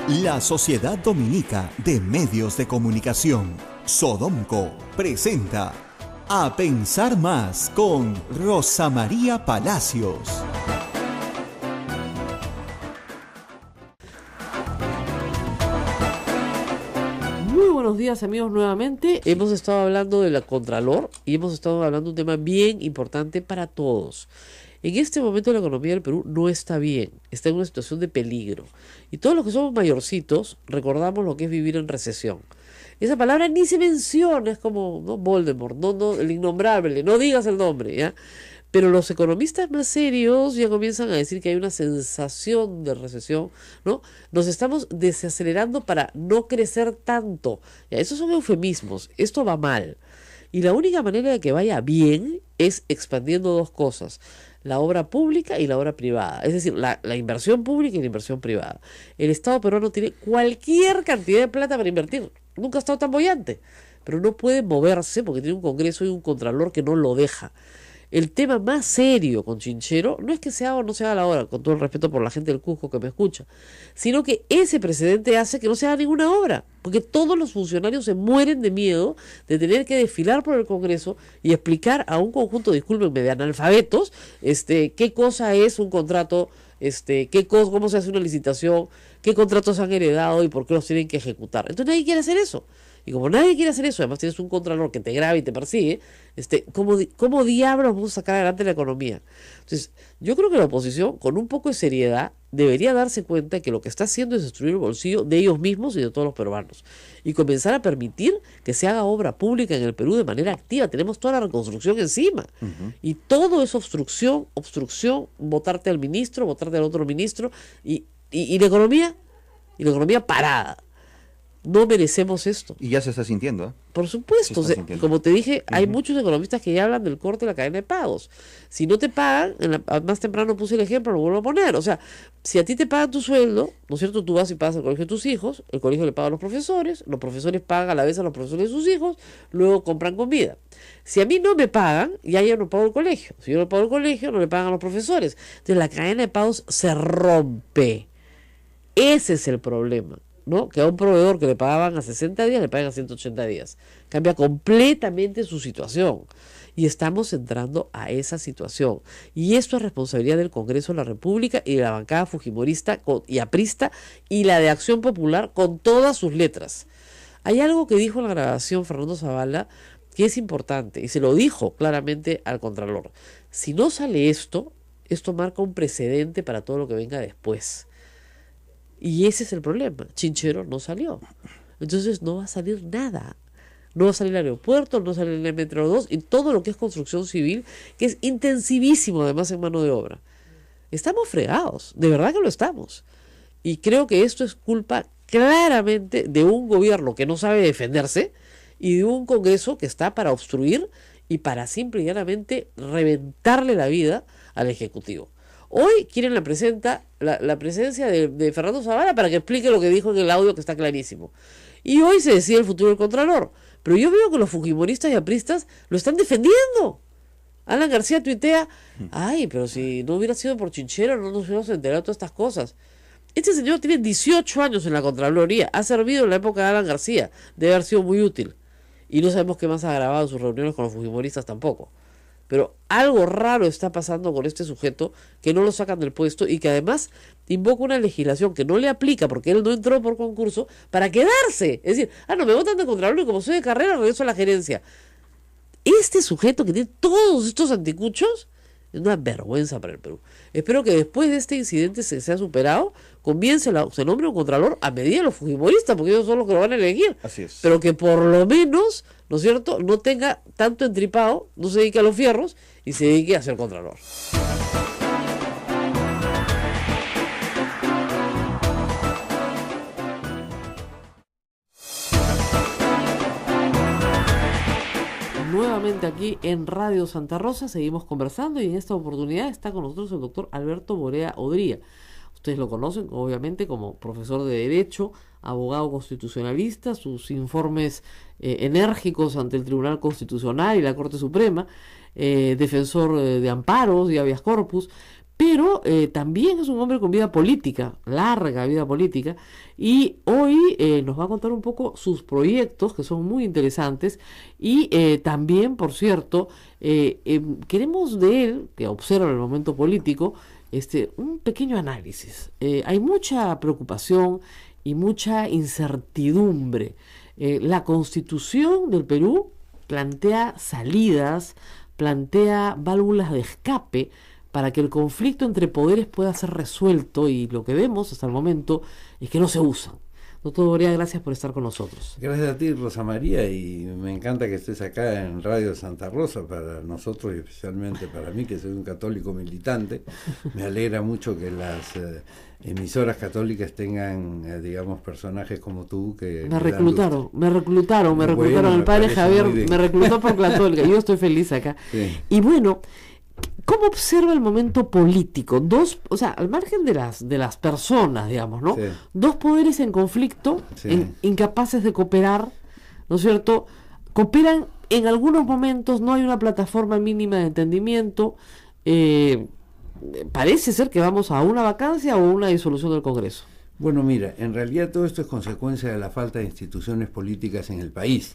La Sociedad Dominica de Medios de Comunicación, Sodomco, presenta A Pensar Más con Rosa María Palacios. Muy buenos días, amigos, nuevamente. Hemos estado hablando de la Contralor y hemos estado hablando de un tema bien importante para todos. En este momento la economía del Perú no está bien, está en una situación de peligro. Y todos los que somos mayorcitos recordamos lo que es vivir en recesión. Esa palabra ni se menciona, es como, ¿no?, Voldemort, no, el innombrable, no digas el nombre, ¿ya? Pero los economistas más serios ya comienzan a decir que hay una sensación de recesión, ¿no? Nos estamos desacelerando para no crecer tanto. Ya, esos son eufemismos, esto va mal. Y la única manera de que vaya bien es expandiendo dos cosas: la obra pública y la obra privada, es decir, la inversión pública y la inversión privada. El Estado peruano tiene cualquier cantidad de plata para invertir, nunca ha estado tan boyante, pero no puede moverse porque tiene un Congreso y un Contralor que no lo deja. El tema más serio con Chinchero no es que se haga o no se haga la obra, con todo el respeto por la gente del Cusco que me escucha, sino que ese precedente hace que no se haga ninguna obra, porque todos los funcionarios se mueren de miedo de tener que desfilar por el Congreso y explicar a un conjunto, discúlpenme, de analfabetos, qué cosa es un contrato, cómo se hace una licitación, qué contratos han heredado y por qué los tienen que ejecutar. Entonces nadie quiere hacer eso. Y como nadie quiere hacer eso, además tienes un contralor que te graba y te persigue, ¿cómo diablos vamos a sacar adelante la economía? Entonces, yo creo que la oposición, con un poco de seriedad, debería darse cuenta que lo que está haciendo es destruir el bolsillo de ellos mismos y de todos los peruanos. Y comenzar a permitir que se haga obra pública en el Perú de manera activa. Tenemos toda la reconstrucción encima. Y todo es obstrucción, votarte al ministro, votarte al otro ministro, y la economía parada. No merecemos esto. Y ya se está sintiendo, ¿eh? Por supuesto, como te dije, hay muchos economistas que ya hablan del corte de la cadena de pagos. Si no te pagan, más temprano puse el ejemplo, lo vuelvo a poner. O sea, si a ti te pagan tu sueldo, ¿no es cierto? Tú vas y pagas al colegio de tus hijos, el colegio le paga a los profesores pagan a la vez a los profesores de sus hijos, luego compran comida. Si a mí no me pagan, ya yo no pago el colegio. Si yo no pago el colegio, no le pagan a los profesores. Entonces la cadena de pagos se rompe. Ese es el problema, ¿no? Que a un proveedor que le pagaban a 60 días le pagan a 180 días. Cambia completamente su situación. Y estamos entrando a esa situación. Y esto es responsabilidad del Congreso de la República y de la bancada fujimorista y aprista y la de Acción Popular con todas sus letras. Hay algo que dijo en la grabación Fernando Zavala que es importante y se lo dijo claramente al Contralor. Si no sale esto marca un precedente para todo lo que venga después. Y ese es el problema. Chinchero no salió. Entonces no va a salir nada. No va a salir el aeropuerto, no va a salir el Metro 2 y todo lo que es construcción civil, que es intensivísimo además en mano de obra. Estamos fregados, de verdad que lo estamos. Y creo que esto es culpa claramente de un gobierno que no sabe defenderse y de un Congreso que está para obstruir y para simple y llanamente reventarle la vida al Ejecutivo. Hoy quieren la presencia de Fernando Zavala para que explique lo que dijo en el audio, que está clarísimo. Y hoy se decide el futuro del Contralor. Pero yo veo que los fujimoristas y apristas lo están defendiendo. Alan García tuitea, pero si no hubiera sido por Chinchero no nos hubiéramos enterado de todas estas cosas. Este señor tiene 18 años en la Contraloría, ha servido en la época de Alan García, debe haber sido muy útil. Y no sabemos qué más ha grabado en sus reuniones con los fujimoristas tampoco. Pero algo raro está pasando con este sujeto, que no lo sacan del puesto y que además invoca una legislación que no le aplica porque él no entró por concurso para quedarse. Es decir, me votan de Contralor y como soy de carrera regreso a la gerencia. Este sujeto que tiene todos estos anticuchos es una vergüenza para el Perú. Espero que después de este incidente se sea superado, se nombre un Contralor a medida de los fujimoristas, porque ellos son los que lo van a elegir. Así es. Pero que por lo menos, ¿no es cierto?, no tenga tanto entripado, no se dedique a los fierros y se dedique a ser Contralor. Nuevamente aquí en Radio Santa Rosa seguimos conversando y en esta oportunidad está con nosotros el doctor Alberto Borea Odría. Ustedes lo conocen obviamente como profesor de Derecho, abogado constitucionalista, sus informes enérgicos ante el Tribunal Constitucional y la Corte Suprema, defensor de amparos y habeas corpus, pero también es un hombre con vida política, larga vida política, y hoy nos va a contar un poco sus proyectos, que son muy interesantes, y también, por cierto, queremos de él, que observa el momento político, un pequeño análisis. Hay mucha preocupación y mucha incertidumbre. La Constitución del Perú plantea salidas, plantea válvulas de escape para que el conflicto entre poderes pueda ser resuelto, y lo que vemos hasta el momento es que no se usan. Doctor Borea, gracias por estar con nosotros. Gracias a ti, Rosa María, y me encanta que estés acá en Radio Santa Rosa. Para nosotros y especialmente para mí, que soy un católico militante, me alegra mucho que las emisoras católicas tengan, digamos, personajes como tú que... Me reclutaron. El padre Javier me reclutó por católica. Yo estoy feliz acá. Sí. Y bueno, ¿cómo observa el momento político? O sea, al margen de las personas, digamos, ¿no? Sí. Dos poderes en conflicto, sí, incapaces de cooperar, ¿no es cierto? Cooperan en algunos momentos, no hay una plataforma mínima de entendimiento. Parece ser que vamos a una vacancia o una disolución del Congreso. Bueno, mira, en realidad todo esto es consecuencia de la falta de instituciones políticas en el país.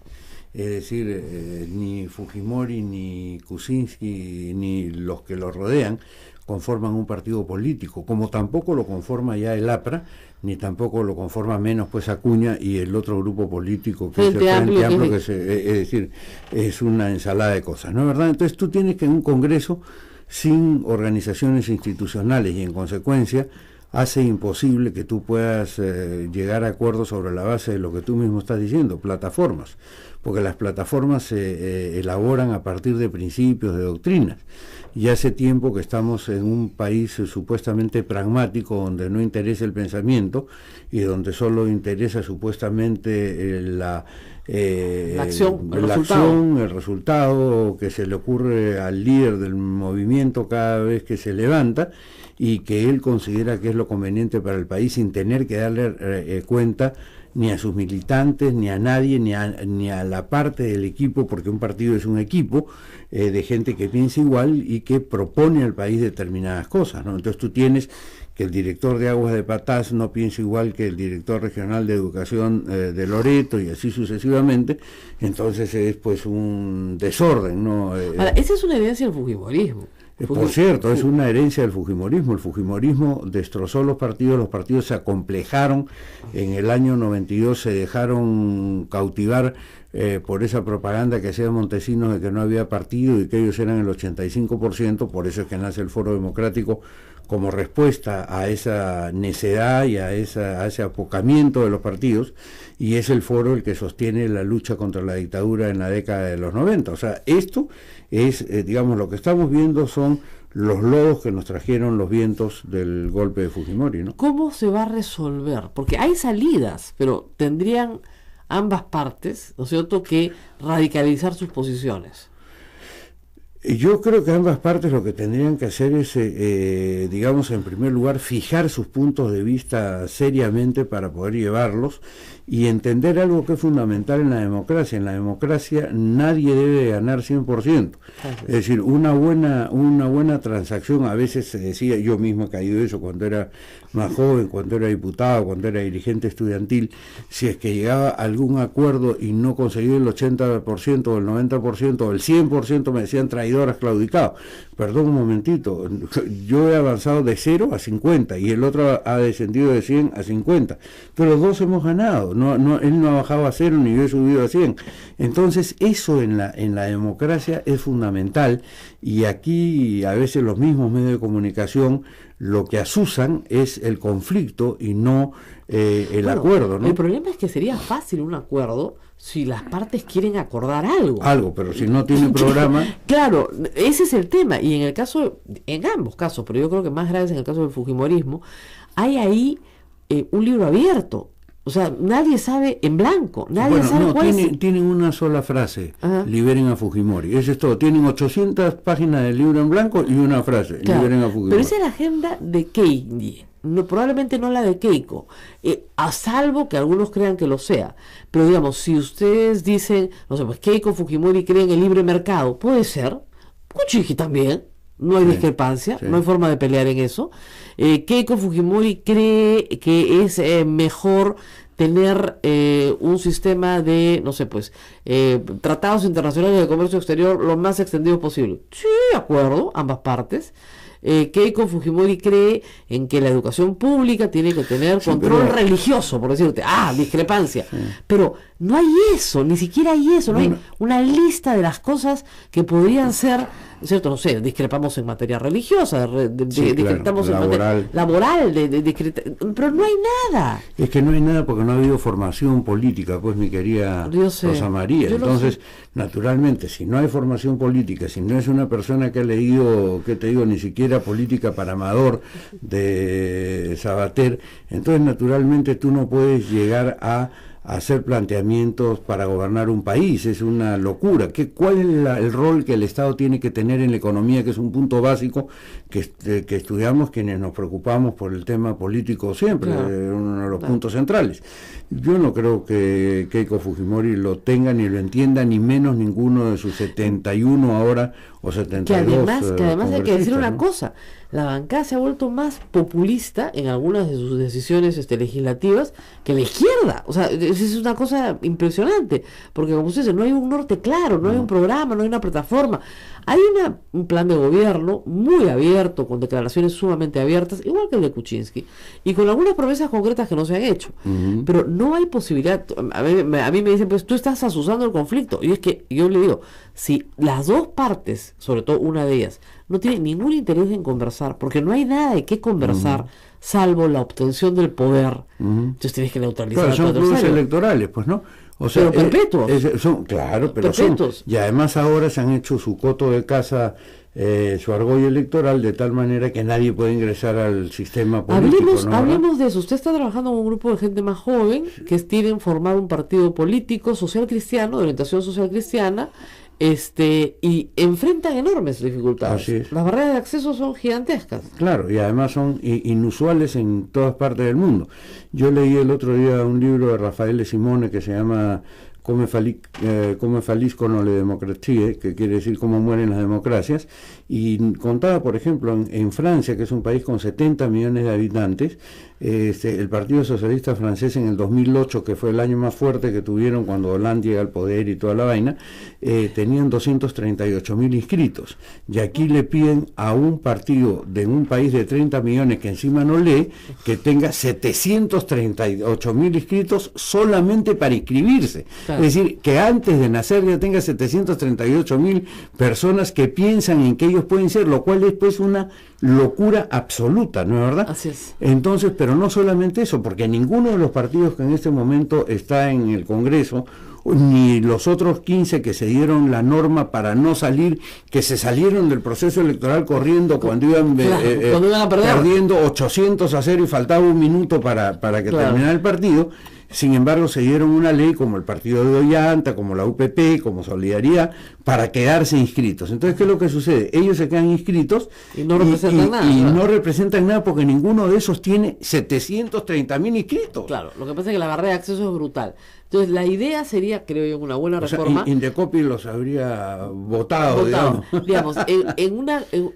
Es decir, ni Fujimori, ni Kuczynski, ni los que lo rodean conforman un partido político, como tampoco lo conforma ya el APRA, ni tampoco lo conforma menos pues Acuña y el otro grupo político que es el Frente Amplio, es decir, es una ensalada de cosas, ¿no es verdad? Entonces tú tienes que en un Congreso sin organizaciones institucionales, y en consecuencia hace imposible que tú puedas llegar a acuerdos sobre la base de lo que tú mismo estás diciendo, plataformas, porque las plataformas se elaboran a partir de principios, de doctrinas, y hace tiempo que estamos en un país supuestamente pragmático, donde no interesa el pensamiento y donde solo interesa supuestamente la acción, el resultado que se le ocurre al líder del movimiento cada vez que se levanta, y que él considera que es lo conveniente para el país, sin tener que darle cuenta ni a sus militantes, ni a nadie, ni a la parte del equipo, porque un partido es un equipo de gente que piensa igual y que propone al país determinadas cosas, ¿no? Entonces tú tienes que el director de Aguas de Patás no piensa igual que el director regional de Educación de Loreto, y así sucesivamente. Entonces es pues un desorden, ¿no? Ahora, esa es una evidencia del fujimorismo. Por cierto, es una herencia del fujimorismo. El fujimorismo destrozó los partidos se acomplejaron, en el año 92 se dejaron cautivar por esa propaganda que hacía Montesinos de que no había partido y que ellos eran el 85%, por eso es que nace el Foro Democrático como respuesta a esa necedad y a ese apocamiento de los partidos, y es el foro el que sostiene la lucha contra la dictadura en la década de los 90. O sea, esto es, digamos, lo que estamos viendo son los lodos que nos trajeron los vientos del golpe de Fujimori, ¿no? ¿Cómo se va a resolver? Porque hay salidas, pero tendrían ambas partes, ¿no es cierto?, que radicalizar sus posiciones. Yo creo que ambas partes lo que tendrían que hacer es, digamos, en primer lugar, fijar sus puntos de vista seriamente para poder llevarlos, y entender algo que es fundamental en la democracia. En la democracia nadie debe ganar 100%. Es decir, una buena transacción, a veces se decía, yo mismo he caído eso cuando era más joven, cuando era diputado, cuando era dirigente estudiantil, si es que llegaba a algún acuerdo y no conseguía el 80% o el 90% o el 100%, me decían traidoras, claudicado. Perdón un momentito, yo he avanzado de 0 a 50 y el otro ha descendido de 100 a 50, pero los dos hemos ganado. Él no ha bajado a 0 ni yo he subido a 100. Entonces eso en la democracia es fundamental, y aquí a veces los mismos medios de comunicación lo que asusan es el conflicto y no el acuerdo, ¿no? El problema es que sería fácil un acuerdo si las partes quieren acordar algo. Pero si no tiene programa... Claro, ese es el tema, y en ambos casos, pero yo creo que más grave es en el caso del fujimorismo, hay ahí un libro abierto. O sea, nadie sabe en blanco, nadie sabe cuál es. Tienen una sola frase: liberen a Fujimori. Eso es todo. Tienen 800 páginas de libro en blanco y una frase: liberen a Fujimori. Pero esa es la agenda de Keiji, probablemente no la de Keiko, a salvo que algunos crean que lo sea. Pero digamos, si ustedes dicen, no sé, pues Keiko Fujimori creen en el libre mercado, puede ser. Kuczynski también. no hay discrepancia, no hay forma de pelear en eso. Keiko Fujimori cree que es mejor tener un sistema de, no sé, pues, tratados internacionales de comercio exterior lo más extendido posible. Sí, de acuerdo, ambas partes. Keiko Fujimori cree en que la educación pública tiene que tener control religioso, por decirte, discrepancia. Sí. Pero no hay eso, ni siquiera hay eso, no hay una lista de las cosas que podrían ser, ¿cierto? No sé, discrepamos en materia religiosa, discrepamos en materia laboral, pero no hay nada. Es que no hay nada porque no ha habido formación política, pues, mi querida Rosa María. Entonces, naturalmente, si no hay formación política, si no es una persona que ha leído, ¿qué te digo?, ni siquiera Política para Amador de Sabater, entonces naturalmente tú no puedes llegar a hacer planteamientos para gobernar un país. Es una locura. ¿Cuál es el rol que el Estado tiene que tener en la economía, que es un punto básico que estudiamos quienes nos preocupamos por el tema político siempre, uno de los puntos centrales? Yo no creo que Keiko Fujimori lo tenga, ni lo entienda, ni menos ninguno de sus 71 ahora o 72 que además hay que decir una cosa, la bancada se ha vuelto más populista en algunas de sus decisiones legislativas que la izquierda. O sea, es una cosa impresionante, porque como usted dice, no hay un norte claro, no hay un programa, no hay una plataforma. Hay un plan de gobierno muy abierto, con declaraciones sumamente abiertas, igual que el de Kuczynski, y con algunas promesas concretas que no se han hecho. Pero no hay posibilidad. A mí me dicen, pues tú estás azuzando el conflicto. Y es que yo le digo, si las dos partes, sobre todo una de ellas, no tienen ningún interés en conversar, porque no hay nada de qué conversar, salvo la obtención del poder, entonces tienes que neutralizar. Claro, son clubes electorales, pues, ¿no? O sea, pero perpetuos. Claro, pero perpetuos. Y además ahora se han hecho su coto de casa, su argolla electoral, de tal manera que nadie puede ingresar al sistema político. Hablemos de eso. Usted está trabajando con un grupo de gente más joven que quieren formar un partido político social cristiano, de orientación social cristiana, y enfrentan enormes dificultades. Así es. Las barreras de acceso son gigantescas. Claro, y además son inusuales en todas partes del mundo. Yo leí el otro día un libro de Raffaele Simone que se llama Come falliscono le democrazie, que quiere decir cómo mueren las democracias, y contaba, por ejemplo, en Francia, que es un país con 70 millones de habitantes, el Partido Socialista Francés en el 2008, que fue el año más fuerte que tuvieron cuando Hollande llega al poder y toda la vaina, tenían 238.000 inscritos, y aquí le piden a un partido de un país de 30 millones que encima no lee, que tenga 738.000 inscritos solamente para inscribirse. Claro. Es decir, que antes de nacer ya tenga 738.000 personas que piensan en que ellos pueden ser, lo cual es pues una locura absoluta, ¿no es verdad? Así es. Entonces, pero no solamente eso, porque ninguno de los partidos que en este momento está en el Congreso, ni los otros 15 que se dieron la norma para no salir, que se salieron del proceso electoral corriendo cuando iban perdiendo 800-0 y faltaba un minuto para que terminara el partido. Sin embargo, se dieron una ley como el partido de Ollanta, como la UPP, como Solidaridad, para quedarse inscritos. Entonces, ¿qué es lo que sucede? Ellos se quedan inscritos y no representan nada. Y no representan nada porque ninguno de esos tiene 730.000 inscritos. Claro, lo que pasa es que la barrera de acceso es brutal. Entonces, la idea sería, creo yo, una buena reforma. Indecopi los habría votado. Digamos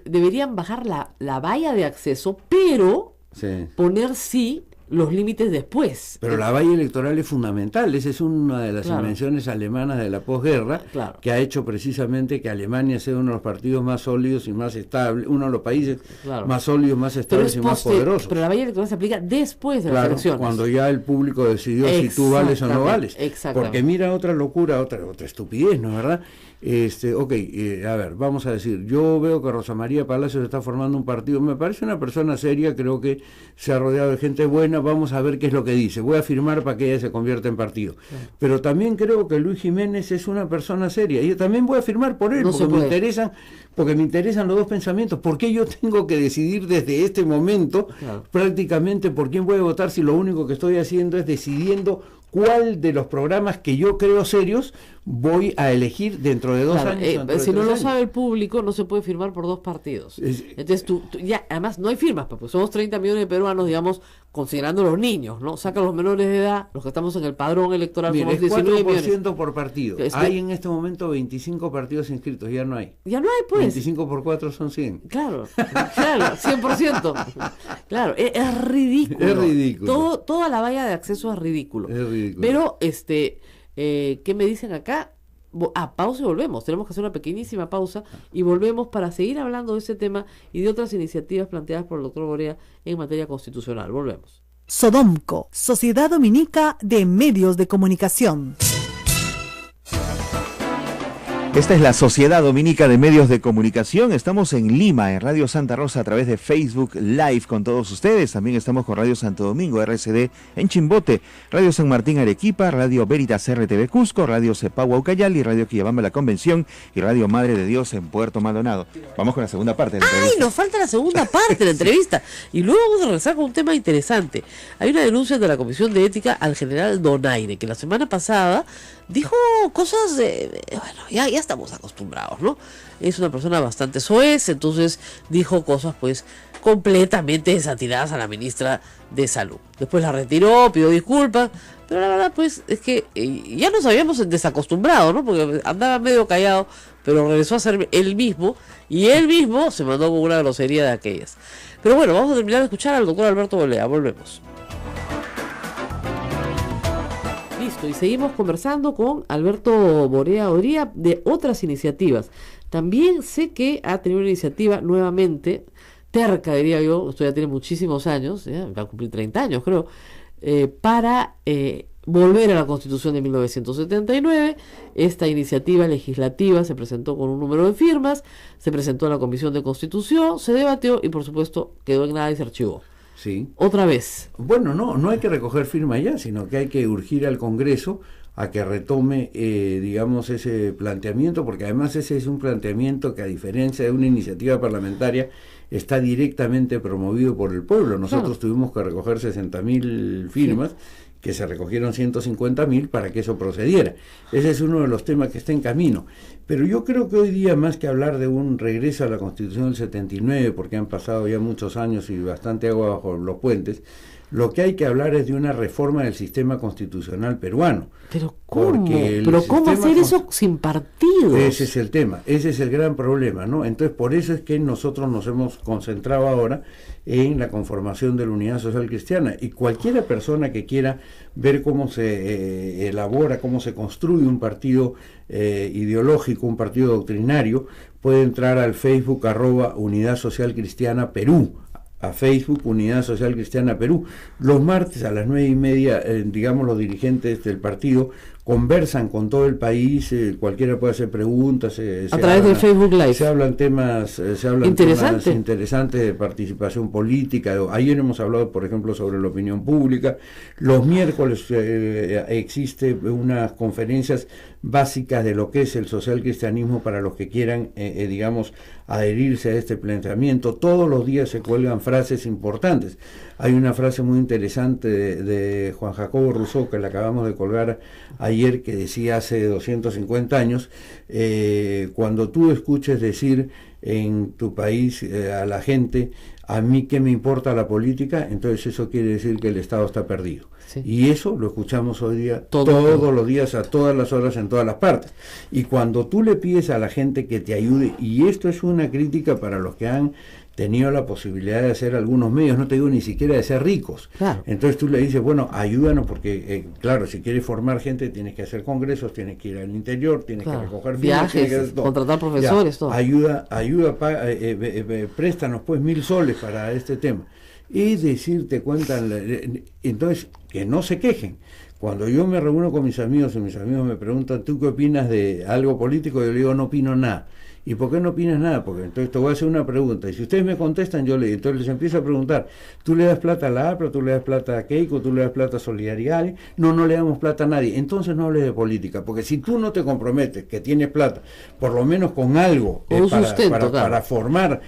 deberían bajar la valla de acceso, pero poner los límites después. Pero la valla electoral es fundamental. Esa es una de las invenciones alemanas de la posguerra, que ha hecho precisamente que Alemania sea uno de los partidos más sólidos y más estables, uno de los países más sólidos, más estables y más poderosos. Pero la valla electoral se aplica después de las elecciones. Cuando ya el público decidió si tú vales o no vales. Porque mira otra locura, otra estupidez, ¿no es verdad? A ver, vamos a decir, yo veo que Rosa María Palacios está formando un partido, me parece una persona seria, creo que se ha rodeado de gente buena, vamos a ver qué es lo que dice, voy a firmar para que ella se convierta en partido. Pero también creo que Luis Jiménez es una persona seria, y yo también voy a firmar por él, porque me interesan los dos pensamientos. ¿Por qué yo tengo que decidir desde este momento prácticamente por quién voy a votar si lo único que estoy haciendo es decidiendo cuál de los programas que yo creo serios voy a elegir dentro de 2 años. Si no lo sabe el público, no se puede firmar por 2 partidos. Entonces tú ya, además no hay firmas, pues somos 30 millones de peruanos, digamos, considerando los niños, ¿no? Saca los menores de edad, los que estamos en el padrón electoral, somos 19 millones. 4% millones. por partido. Hay en este momento 25 partidos inscritos, ya no hay. Ya no hay, pues. 25 por 4 son 100. Claro, 100%. Claro, es ridículo. Es ridículo. Toda la valla de acceso es ridículo. Es ridículo. Pero, ¿qué me dicen acá? Pausa y volvemos. Tenemos que hacer una pequeñísima pausa y volvemos para seguir hablando de ese tema y de otras iniciativas planteadas por el doctor Borea en materia constitucional. Volvemos. Sodomco, Sociedad Dominica de Medios de Comunicación. Esta es la Sociedad Dominica de Medios de Comunicación. Estamos en Lima, en Radio Santa Rosa, a través de Facebook Live con todos ustedes. También estamos con Radio Santo Domingo, RCD en Chimbote, Radio San Martín Arequipa, Radio Veritas RTV Cusco, Radio Cepagua Ucayali, Radio Quillabamba La Convención y Radio Madre de Dios en Puerto Maldonado. Vamos con la segunda parte de la entrevista. ¡Ay, nos falta la segunda parte de la entrevista! Y luego vamos a regresar con un tema interesante. Hay una denuncia de la Comisión de Ética al general Donaire, que la semana pasada dijo cosas bueno, ya estamos acostumbrados, ¿no? Es una persona bastante soez, entonces dijo cosas pues completamente desatinadas a la ministra de Salud. Después la retiró, pidió disculpas, pero la verdad pues es que ya nos habíamos desacostumbrado, ¿no? Porque andaba medio callado, pero regresó a ser él mismo, y él mismo se mandó con una grosería de aquellas. Pero bueno, vamos a terminar de escuchar al doctor Alberto Bolea, volvemos. Listo, y seguimos conversando con Alberto Borea Odría de otras iniciativas. También sé que ha tenido una iniciativa nuevamente, terca diría yo, esto ya tiene muchísimos años, va a cumplir 30 años creo, para volver a la Constitución de 1979. Esta iniciativa legislativa se presentó con un número de firmas, se presentó a la Comisión de Constitución, se debatió y por supuesto quedó en nada y se archivó. Sí. Otra vez. Bueno, no hay que recoger firma ya, sino que hay que urgir al Congreso a que retome, digamos, ese planteamiento, porque además ese es un planteamiento que, a diferencia de una iniciativa parlamentaria, está directamente promovido por el pueblo. Nosotros tuvimos que recoger 60.000 firmas, que se recogieron 150.000 para que eso procediera. Ese es uno de los temas que está en camino. Pero yo creo que hoy día, más que hablar de un regreso a la Constitución del 79, porque han pasado ya muchos años y bastante agua bajo los puentes, lo que hay que hablar es de una reforma del sistema constitucional peruano. ¿Pero cómo? ¿Pero cómo hacer eso sin partidos? Ese es el tema, ese es el gran problema, ¿no? Entonces, por eso es que nosotros nos hemos concentrado ahora en la conformación de la Unidad Social Cristiana, y cualquiera persona que quiera ver cómo se elabora, cómo se construye un partido ideológico, un partido doctrinario, puede entrar al Facebook @Unidad Social Cristiana Perú, a Facebook Unidad Social Cristiana Perú. Los martes a las 9:30, digamos, los dirigentes del partido conversan con todo el país, cualquiera puede hacer preguntas, a través del Facebook Live. Se hablan temas interesantes de participación política. Ayer hemos hablado, por ejemplo, sobre la opinión pública. Los miércoles existe unas conferencias básicas de lo que es el social cristianismo para los que quieran, digamos, adherirse a este planteamiento. Todos los días se cuelgan frases importantes. Hay una frase muy interesante de Juan Jacobo Rousseau, que la acabamos de colgar ayer, que decía hace 250 años, cuando tú escuches decir en tu país a la gente, a mí qué me importa la política, entonces eso quiere decir que el Estado está perdido. Sí. Y eso lo escuchamos hoy día todos los días, a todas las horas, en todas las partes. Y cuando tú le pides a la gente que te ayude, y esto es una crítica para los que han tenido la posibilidad de hacer algunos medios, no te digo ni siquiera de ser ricos. Claro. Entonces tú le dices, bueno, ayúdanos, porque claro, si quieres formar gente tienes que hacer congresos, tienes que ir al interior, tienes que recoger viajes, contratar profesores, todo. Ayuda, préstanos pues 1.000 soles para este tema. Y decirte, cuentan, entonces, que no se quejen. Cuando yo me reúno con mis amigos y mis amigos me preguntan, ¿tú qué opinas de algo político? Yo le digo, no opino nada. ¿Y por qué no opinas nada? Porque entonces te voy a hacer una pregunta, y si ustedes me contestan, yo entonces les empiezo a preguntar, ¿tú le das plata a la APRA, tú le das plata a Keiko, tú le das plata a Solidaridad? No le damos plata a nadie. Entonces no hables de política, porque si tú no te comprometes que tienes plata, por lo menos con algo, para formar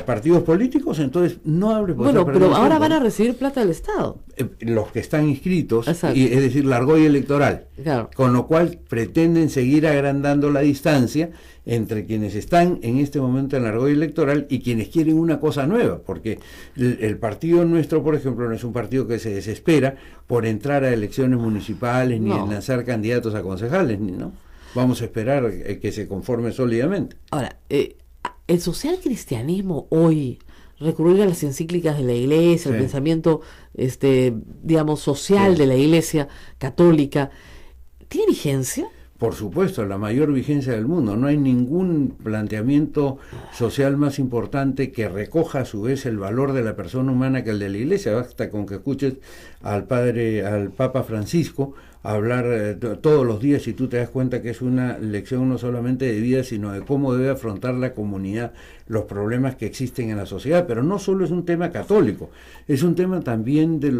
partidos políticos, entonces no abre. Bueno, pero ahora van a recibir plata del Estado. Los que están inscritos, es Exacto. decir, la argolla electoral. Claro. Con lo cual pretenden seguir agrandando la distancia entre quienes están en este momento en la argolla electoral y quienes quieren una cosa nueva, porque el partido nuestro, por ejemplo, no es un partido que se desespera por entrar a elecciones municipales, ni en lanzar candidatos a concejales, ¿no? Vamos a esperar que se conforme sólidamente. Ahora, el social cristianismo hoy, recurrir a las encíclicas de la Iglesia, el pensamiento, digamos, social de la Iglesia católica, ¿tiene vigencia? Por supuesto, la mayor vigencia del mundo. No hay ningún planteamiento social más importante que recoja a su vez el valor de la persona humana que el de la Iglesia. Basta con que escuches al Papa Francisco hablar todos los días y tú te das cuenta que es una lección no solamente de vida, sino de cómo debe afrontar la comunidad los problemas que existen en la sociedad. Pero no solo es un tema católico, es un tema también de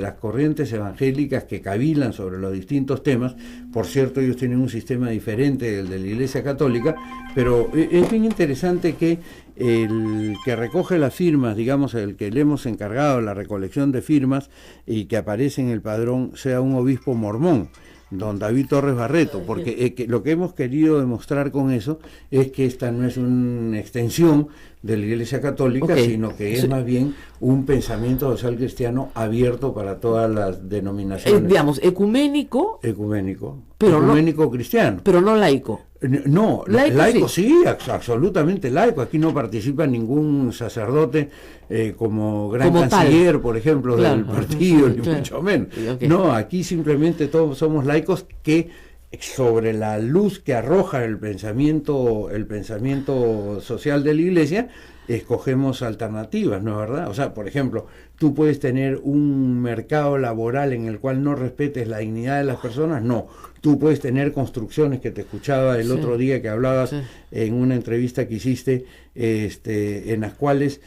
las corrientes evangélicas que cavilan sobre los distintos temas. Por cierto, ellos tienen un sistema diferente del de la Iglesia Católica, pero es bien interesante que el que recoge las firmas, digamos, el que le hemos encargado la recolección de firmas y que aparece en el padrón, sea un obispo mormón, don David Torres Barreto, porque lo que hemos querido demostrar con eso es que esta no es una extensión de la Iglesia Católica, sino que es más bien un pensamiento social cristiano abierto para todas las denominaciones. Digamos, ecuménico, pero ecuménico cristiano. Pero no laico. No, laico sí, absolutamente laico. Aquí no participa ningún sacerdote como gran canciller, tal, por ejemplo, del partido, ni mucho menos. No, aquí simplemente todos somos laicos que sobre la luz que arroja el pensamiento social de la Iglesia, escogemos alternativas, ¿no es verdad? O sea, por ejemplo, tú puedes tener un mercado laboral en el cual no respetes la dignidad de las personas, no. Tú puedes tener construcciones, que te escuchaba el otro día que hablabas en una entrevista que hiciste, en las cuales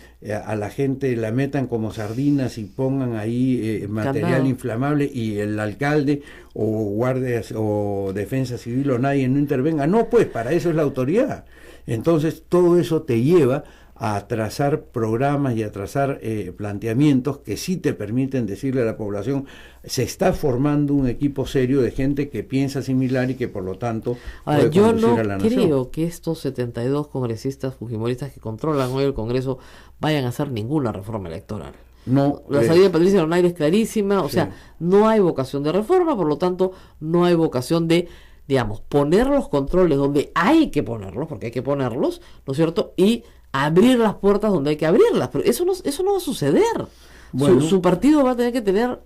a la gente la metan como sardinas y pongan ahí material inflamable y el alcalde o guardias o defensa civil o nadie no intervenga. No, pues para eso es la autoridad. Entonces todo eso te lleva a trazar programas y a trazar planteamientos que sí te permiten decirle a la población: se está formando un equipo serio de gente que piensa similar y que por lo tanto puede conducir a la nación. Yo no creo que estos 72 congresistas fujimoristas que controlan hoy el Congreso vayan a hacer ninguna reforma electoral. No, la salida de Patricia Donaire es clarísima, o sea, no hay vocación de reforma, por lo tanto no hay vocación de, digamos, poner los controles donde hay que ponerlos, porque hay que ponerlos, ¿no es cierto?, y abrir las puertas donde hay que abrirlas, pero eso no va a suceder. Bueno, su partido va a tener que tener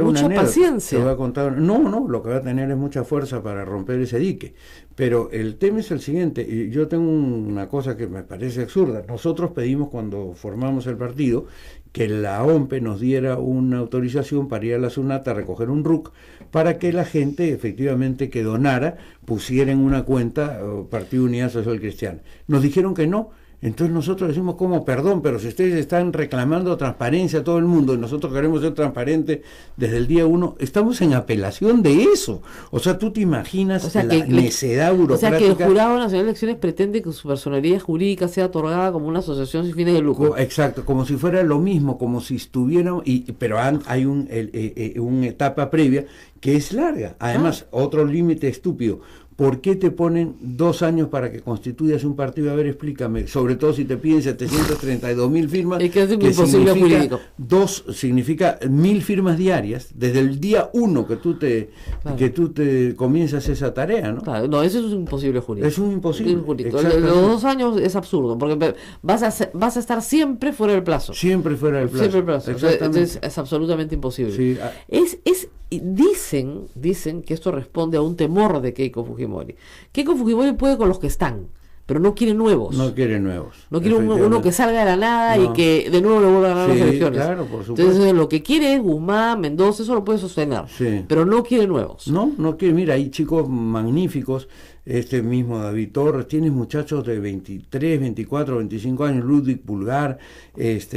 mucha paciencia. Te voy a contar, lo que va a tener es mucha fuerza para romper ese dique. Pero el tema es el siguiente, y yo tengo una cosa que me parece absurda. Nosotros pedimos, cuando formamos el partido, que la OMPE nos diera una autorización para ir a la SUNAT a recoger un RUC, para que la gente efectivamente que donara pusiera en una cuenta Partido Unidad Social Cristiana. Nos dijeron que no. Entonces nosotros decimos, ¿cómo? Perdón, pero si ustedes están reclamando transparencia a todo el mundo y nosotros queremos ser transparentes desde el día 1, estamos en apelación de eso. O sea, tú te imaginas la necedad burocrática. O sea, que el Jurado Nacional de Elecciones pretende que su personería jurídica sea otorgada como una asociación sin fines de lucro. Exacto, como si fuera lo mismo, como si estuvieran, pero hay una etapa previa que es larga. Además, otro límite estúpido. ¿Por qué te ponen 2 años para que constituyas un partido? A ver, explícame. Sobre todo si te piden 732.000 firmas. Es que es imposible jurídico. Significa 1.000 firmas diarias desde el día 1 que tú te comienzas esa tarea, ¿no? Claro, no, eso es un imposible jurídico. Es un imposible. Los 2 años es absurdo, porque vas a estar siempre fuera del plazo. Siempre fuera del plazo. Siempre el plazo. Entonces es absolutamente imposible. Sí. Dicen que esto responde a un temor de Keiko Fujimori. Keiko Fujimori puede con los que están, pero no quiere nuevos. No quiere nuevos. No quiere uno que salga de la nada y que de nuevo le vuelva a ganar las elecciones. Claro, por supuesto. Entonces lo que quiere es Guzmán, Mendoza, eso lo puede sostener. Sí. Pero no quiere nuevos. No quiere. Mira, hay chicos magníficos. Este mismo David Torres, tienes muchachos de 23, 24, 25 años, Ludwig Pulgar,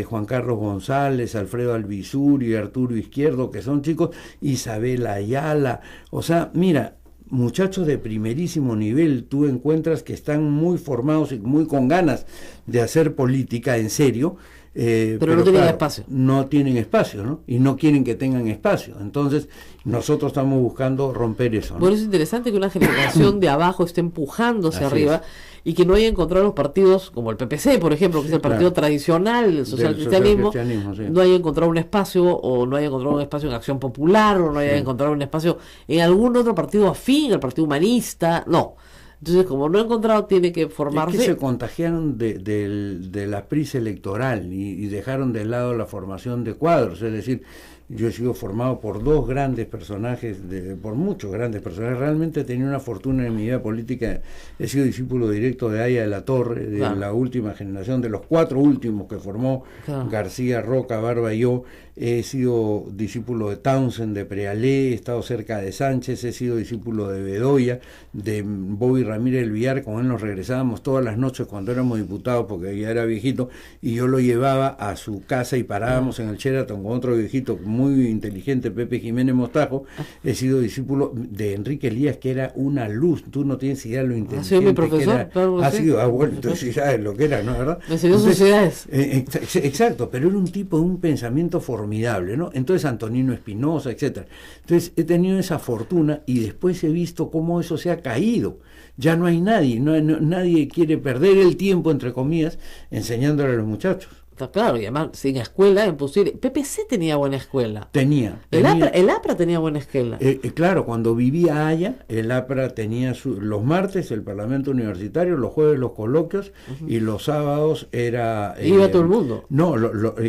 Juan Carlos González, Alfredo Albizuri, Arturo Izquierdo, que son chicos, Isabel Ayala, o sea, mira, muchachos de primerísimo nivel, tú encuentras que están muy formados y muy con ganas de hacer política en serio, pero no tienen espacio. No tienen espacio, ¿no? Y no quieren que tengan espacio. Entonces, nosotros estamos buscando romper eso, ¿no? Por eso es interesante que una generación de abajo esté empujando hacia Así arriba es. y que no haya encontrado los partidos como el PPC, por ejemplo, que es el partido tradicional del socialcristianismo, sí. no haya encontrado un espacio, o no haya encontrado un espacio en Acción Popular, o no haya encontrado un espacio en algún otro partido afín, el Partido Humanista, no. Entonces, como no ha encontrado, tiene que formarse. Es que se contagiaron de la prisa electoral y dejaron de lado la formación de cuadros. Es decir, yo he sido formado por dos grandes personajes, por muchos grandes personajes. Realmente he tenido una fortuna en mi vida política. He sido discípulo directo de Aya de la Torre, de la última generación, de los 4 últimos que formó García, Roca, Barba y yo. He sido discípulo de Townsend, de Prealé, he estado cerca de Sánchez, he sido discípulo de Bedoya, de Bobby Ramírez del Villar. Con él nos regresábamos todas las noches cuando éramos diputados, porque ya era viejito, y yo lo llevaba a su casa y parábamos en el Sheraton con otro viejito muy inteligente, Pepe Jiménez Mostajo. He sido discípulo de Enrique Elías, que era una luz. Tú no tienes idea de lo inteligente. ¿Ha sido mi profesor? Ha sido, bueno, entonces sí sabes lo que era, ¿no? ¿Verdad? Me enseñó sociedades. Exacto, pero era un tipo de un pensamiento formidable, ¿no? Entonces Antonino Espinosa, etcétera. Entonces he tenido esa fortuna y después he visto cómo eso se ha caído. Ya no hay nadie, nadie quiere perder el tiempo, entre comillas, enseñándole a los muchachos. Está claro, y además sin escuela es imposible. PPC tenía buena escuela. Tenía. El APRA tenía buena escuela. Claro, cuando vivía Haya, el APRA tenía los martes el Parlamento Universitario, los jueves los coloquios, y los sábados era... iba todo el mundo. No,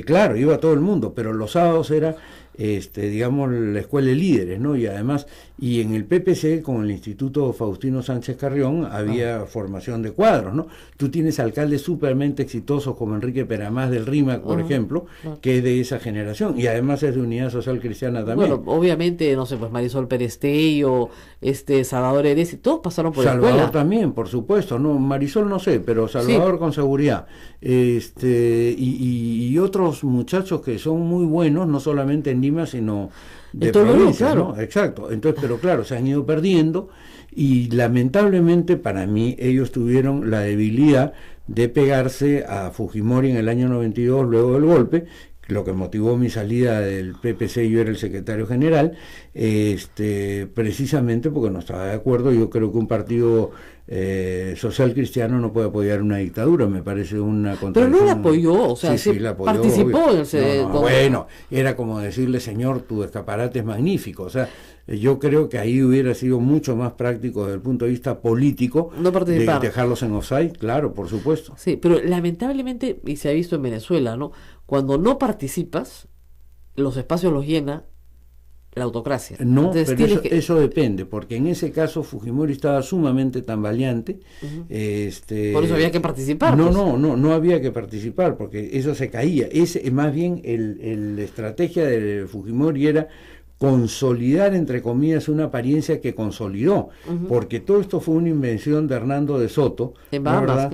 claro, iba todo el mundo, pero los sábados era... digamos, la escuela de líderes, ¿no? Y además, y en el PPC, con el Instituto Faustino Sánchez Carrión, había formación de cuadros, ¿no? Tú tienes alcaldes súpermente exitosos como Enrique Peramás del RIMAC, por ejemplo, que es de esa generación, y además es de Unidad Social Cristiana también. Bueno, obviamente, no sé, pues Marisol Perestello, Salvador Eresi, todos pasaron por la escuela. Salvador también, por supuesto, no, Marisol no sé, pero Salvador con seguridad. Y otros muchachos que son muy buenos, no solamente en Lima, sino de provincia, claro. ¿No? Exacto. Entonces, pero claro, se han ido perdiendo y lamentablemente para mí ellos tuvieron la debilidad de pegarse a Fujimori en el año 92, luego del golpe, lo que motivó mi salida del PPC. Yo era el secretario general, precisamente porque no estaba de acuerdo. Yo creo que un partido social cristiano no puede apoyar una dictadura, me parece una contradicción. Pero no la apoyó, o sea, sí la apoyó, participó en el bueno, era como decirle, señor, tu escaparate es magnífico. O sea, yo creo que ahí hubiera sido mucho más práctico desde el punto de vista político no participar, de dejarlos en offside, claro, por supuesto. Sí, pero lamentablemente, y se ha visto en Venezuela, ¿no? Cuando no participas, los espacios los llena la autocracia. No, entonces, pero eso depende, porque en ese caso Fujimori estaba sumamente tambaleante. Por eso había que participar. No había que participar, porque eso se caía. Más bien la estrategia de Fujimori era consolidar, entre comillas, una apariencia que consolidó, porque todo esto fue una invención de Hernando de Soto, en Bahamas,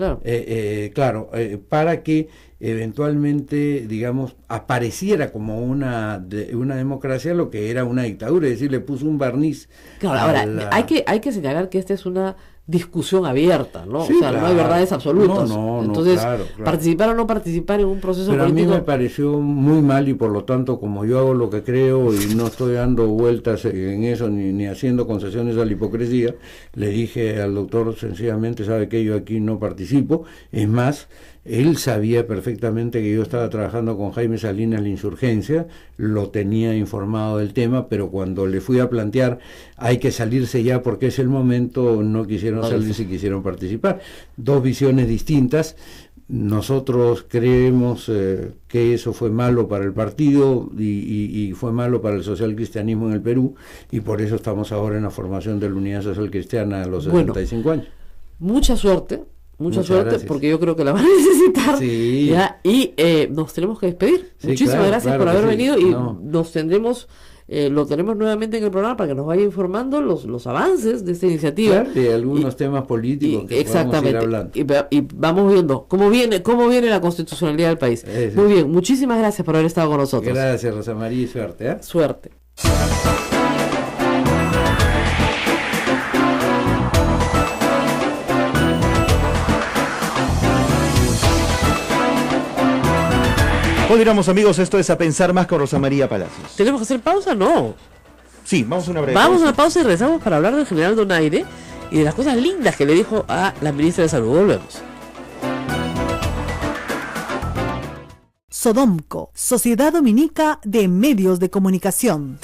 claro, para que eventualmente, digamos, apareciera como una democracia lo que era una dictadura, es decir, le puso un barniz. Claro, ahora, hay que señalar que esta es una discusión abierta, ¿no? Sí, o sea, claro. no hay verdades absolutas. Entonces, claro. participar o no participar en un proceso pero político... a mí me pareció muy mal, y por lo tanto, como yo hago lo que creo y no estoy dando vueltas en eso ni haciendo concesiones a la hipocresía, le dije al doctor sencillamente, sabe que yo aquí no participo. Es más, él sabía perfectamente que yo estaba trabajando con Jaime Salinas la insurgencia, lo tenía informado del tema, pero cuando le fui a plantear hay que salirse ya porque es el momento, no quisieron salirse y quisieron participar. Dos visiones distintas. Nosotros creemos que eso fue malo para el partido y fue malo para el social cristianismo en el Perú, y por eso estamos ahora en la formación de la Unidad Social Cristiana a los 65 años. Mucha suerte. Muchas suerte, gracias. Porque yo creo que la van a necesitar. Sí. ¿Ya? Y nos tenemos que despedir. Sí, muchísimas gracias por haber venido, y nos tendremos, lo tenemos nuevamente en el programa para que nos vaya informando los avances de esta iniciativa. Claro, y algunos temas políticos que exactamente, podamos ir hablando. Y vamos viendo cómo viene la constitucionalidad del país. Muy bien, muchísimas gracias por haber estado con nosotros. Gracias, Rosa María, y suerte. Suerte. Continuamos, amigos, esto es A Pensar Más con Rosa María Palacios. ¿Tenemos que hacer pausa? No. Sí, vamos a una breve Vamos a pausa. una pausa y regresamos para hablar del general Donaire y de las cosas lindas que le dijo a la ministra de Salud. Volvemos. Sodomco, Sociedad Dominica de Medios de Comunicación.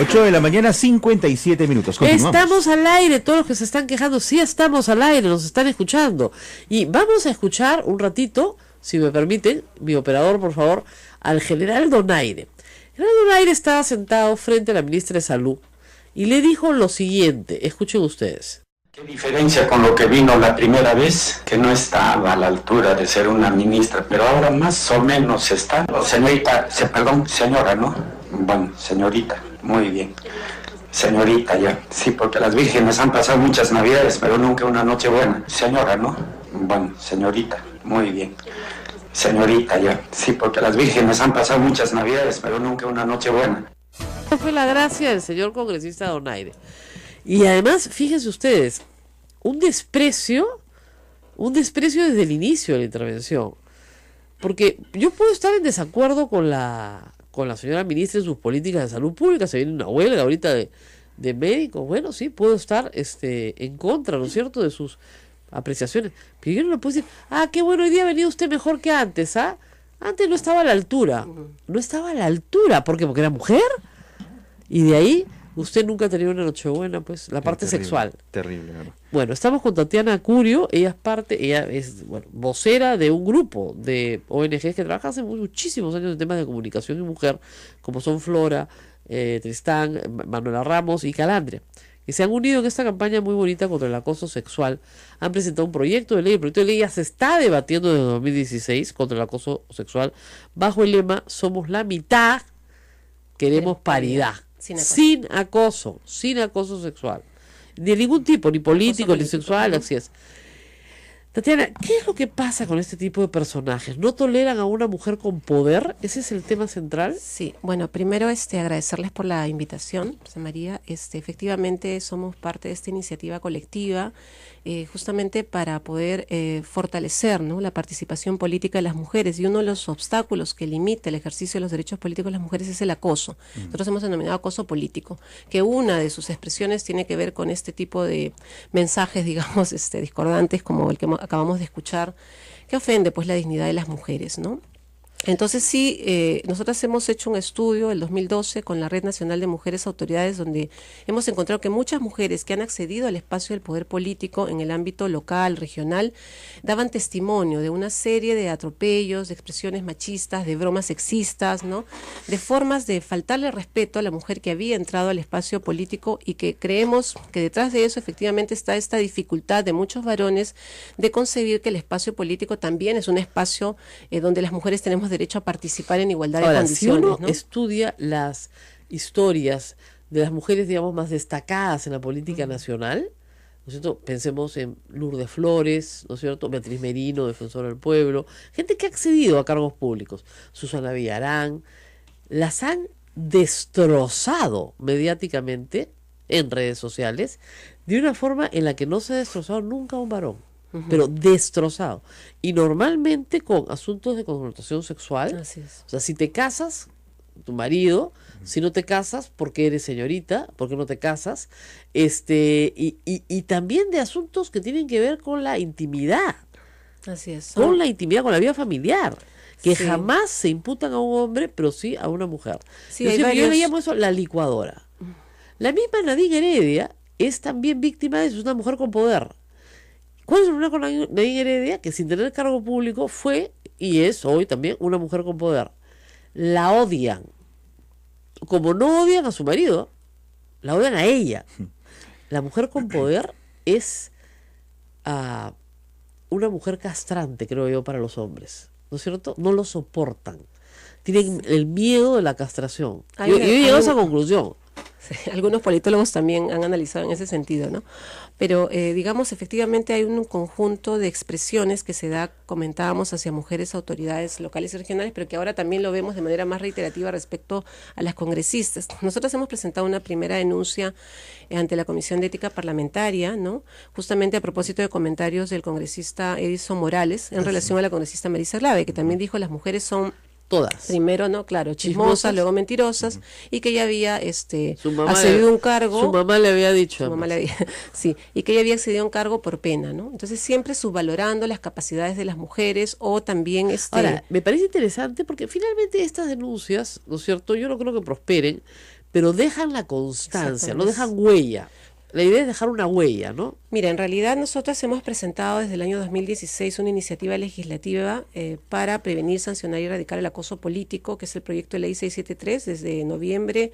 8 de la mañana, 57 minutos. Continuamos. Estamos al aire, todos los que se están quejando, sí estamos al aire, nos están escuchando. Y vamos a escuchar un ratito, si me permiten, mi operador, por favor, al general Donaire. El general Donaire estaba sentado frente a la ministra de Salud y le dijo lo siguiente, escuchen ustedes. ¿Qué diferencia con lo que vino la primera vez? Que no estaba a la altura de ser una ministra, pero ahora más o menos está. Señorita, señora, ¿no? Bueno, señorita, muy bien. Señorita, ya. Sí, porque las vírgenes han pasado muchas navidades, pero nunca una noche buena. Señora, ¿no? Bueno, señorita, muy bien. Señorita, ya. Sí, porque las vírgenes han pasado muchas navidades, pero nunca una noche buena. Esa fue la gracia del señor congresista Donaire. Y además, fíjense ustedes, un desprecio desde el inicio de la intervención. Porque yo puedo estar en desacuerdo con la señora ministra en sus políticas de salud pública, se viene una huelga ahorita de médicos, bueno, sí, puedo estar en contra, ¿no es cierto?, de sus apreciaciones. Pero yo no le puedo decir, qué bueno, hoy día ha venido usted mejor que antes, Antes no estaba a la altura. No estaba a la altura, ¿por qué? Porque era mujer. Y de ahí, usted nunca ha tenido una nochebuena, pues, la parte terrible, sexual. Terrible, ¿no? Bueno, estamos con Tatiana Curio, ella es vocera de un grupo de ONGs que trabajan hace muchísimos años en temas de comunicación y mujer, como son Flora, Tristán, Manuela Ramos y Calandria, que se han unido en esta campaña muy bonita contra el acoso sexual. Han presentado un proyecto de ley, el proyecto de ley ya se está debatiendo desde 2016 contra el acoso sexual, bajo el lema Somos la mitad, queremos paridad. Sin acoso sexual. De ningún tipo, ni político, ni sexual, así es. Tatiana, ¿qué es lo que pasa con este tipo de personajes? ¿No toleran a una mujer con poder? ¿Ese es el tema central? Sí, bueno, primero agradecerles por la invitación, Rosa María. Efectivamente somos parte de esta iniciativa colectiva, justamente para poder fortalecer, ¿no?, la participación política de las mujeres, y uno de los obstáculos que limita el ejercicio de los derechos políticos de las mujeres es el acoso. Nosotros hemos denominado acoso político, que una de sus expresiones tiene que ver con este tipo de mensajes, digamos, discordantes, como el que acabamos de escuchar, que ofende pues la dignidad de las mujeres, ¿no? Entonces sí, nosotros hemos hecho un estudio el 2012 con la Red Nacional de Mujeres Autoridades, donde hemos encontrado que muchas mujeres que han accedido al espacio del poder político en el ámbito local, regional, daban testimonio de una serie de atropellos, de expresiones machistas, de bromas sexistas, ¿no?, de formas de faltarle respeto a la mujer que había entrado al espacio político, y que creemos que detrás de eso efectivamente está esta dificultad de muchos varones de concebir que el espacio político también es un espacio donde las mujeres tenemos derecho a participar en igualdad de condiciones. Si uno ¿no? estudia las historias de las mujeres, digamos, más destacadas en la política nacional, ¿no es cierto? Pensemos en Lourdes Flores, ¿no es cierto?, Beatriz Merino, defensora del pueblo, gente que ha accedido a cargos públicos, Susana Villarán, las han destrozado mediáticamente en redes sociales de una forma en la que no se ha destrozado nunca a un varón. Pero destrozado, y normalmente con asuntos de connotación sexual. Así es. O sea, si te casas, tu marido, si no te casas, porque eres señorita, porque no te casas, y también de asuntos que tienen que ver con la intimidad, Así es. con la intimidad, con la vida familiar, que Sí. jamás se imputan a un hombre, pero sí a una mujer. Sí, yo, hay siempre- yo varios- le llamo eso la licuadora. La misma Nadine Heredia es también víctima de eso, es una mujer con poder. ¿Cuál es el problema con Nadine Heredia? Que sin tener cargo público fue y es hoy también una mujer con poder. La odian. Como no odian a su marido, la odian a ella. La mujer con poder es una mujer castrante, creo yo, para los hombres. ¿No es cierto? No lo soportan. Tienen el miedo de la castración. Hay Yo una- he llegado a hay esa una- conclusión. Sí, algunos politólogos también han analizado en ese sentido, ¿no? Pero digamos, efectivamente hay un conjunto de expresiones que se da, comentábamos, hacia mujeres autoridades locales y regionales, pero que ahora también lo vemos de manera más reiterativa respecto a las congresistas. Nosotros hemos presentado una primera denuncia ante la Comisión de Ética Parlamentaria, ¿no? Justamente a propósito de comentarios del congresista Edison Morales en relación a la congresista Marisa Glave, que también dijo las mujeres son Todas. primero, ¿no? Claro, chismosas, luego mentirosas, y que ella había Su mamá accedido a un cargo. Su mamá le había dicho. Su mamá le había, sí, y que ella había accedido a un cargo por pena, ¿no? Entonces siempre subvalorando las capacidades de las mujeres o también Ahora, me parece interesante porque finalmente estas denuncias, ¿no es cierto? Yo no creo que prosperen, pero dejan la constancia, no dejan huella. La idea es dejar una huella, ¿no? Mira, en realidad nosotros hemos presentado desde el año 2016 una iniciativa legislativa para prevenir, sancionar y erradicar el acoso político, que es el proyecto de ley 673, desde noviembre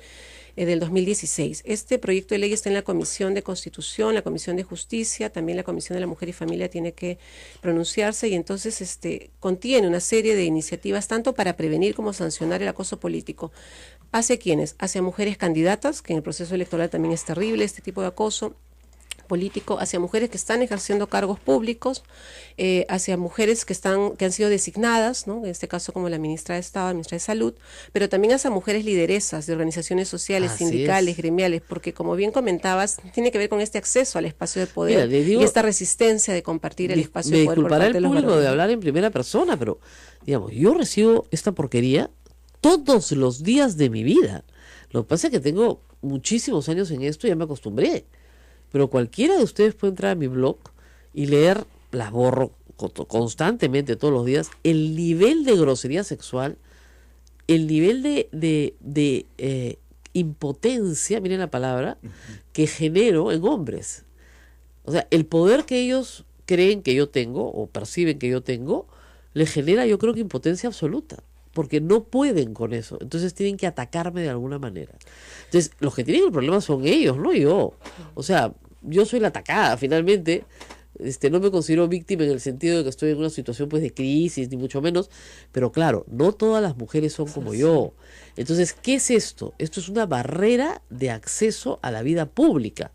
del 2016. Este proyecto de ley está en la Comisión de Constitución, la Comisión de Justicia, también la Comisión de la Mujer y Familia tiene que pronunciarse, y entonces contiene una serie de iniciativas tanto para prevenir como sancionar el acoso político. ¿Hacia quiénes? Hacia mujeres candidatas, que en el proceso electoral también es terrible este tipo de acoso político, hacia mujeres que están ejerciendo cargos públicos, hacia mujeres que han sido designadas, ¿no? En este caso como la ministra de Estado, la ministra de Salud, pero también hacia mujeres lideresas de organizaciones sociales, sindicales, gremiales, porque como bien comentabas, tiene que ver con este acceso al espacio de poder. Mira, digo, y esta resistencia de compartir el espacio de poder. Me disculpará el público de hablar en primera persona, pero digamos, yo recibo esta porquería todos los días de mi vida. Lo que pasa es que tengo muchísimos años en esto y ya me acostumbré. Pero cualquiera de ustedes puede entrar a mi blog y leer, las borro constantemente todos los días, el nivel de grosería sexual, el nivel de impotencia, miren la palabra, que genero en hombres. O sea, el poder que ellos creen que yo tengo o perciben que yo tengo, les genera, yo creo que impotencia absoluta, porque no pueden con eso, entonces tienen que atacarme de alguna manera. Entonces, los que tienen el problema son ellos, no yo. O sea, yo soy la atacada, finalmente. No me considero víctima en el sentido de que estoy en una situación pues de crisis, ni mucho menos, pero claro, no todas las mujeres son como yo. Entonces, ¿qué es esto? Esto es una barrera de acceso a la vida pública.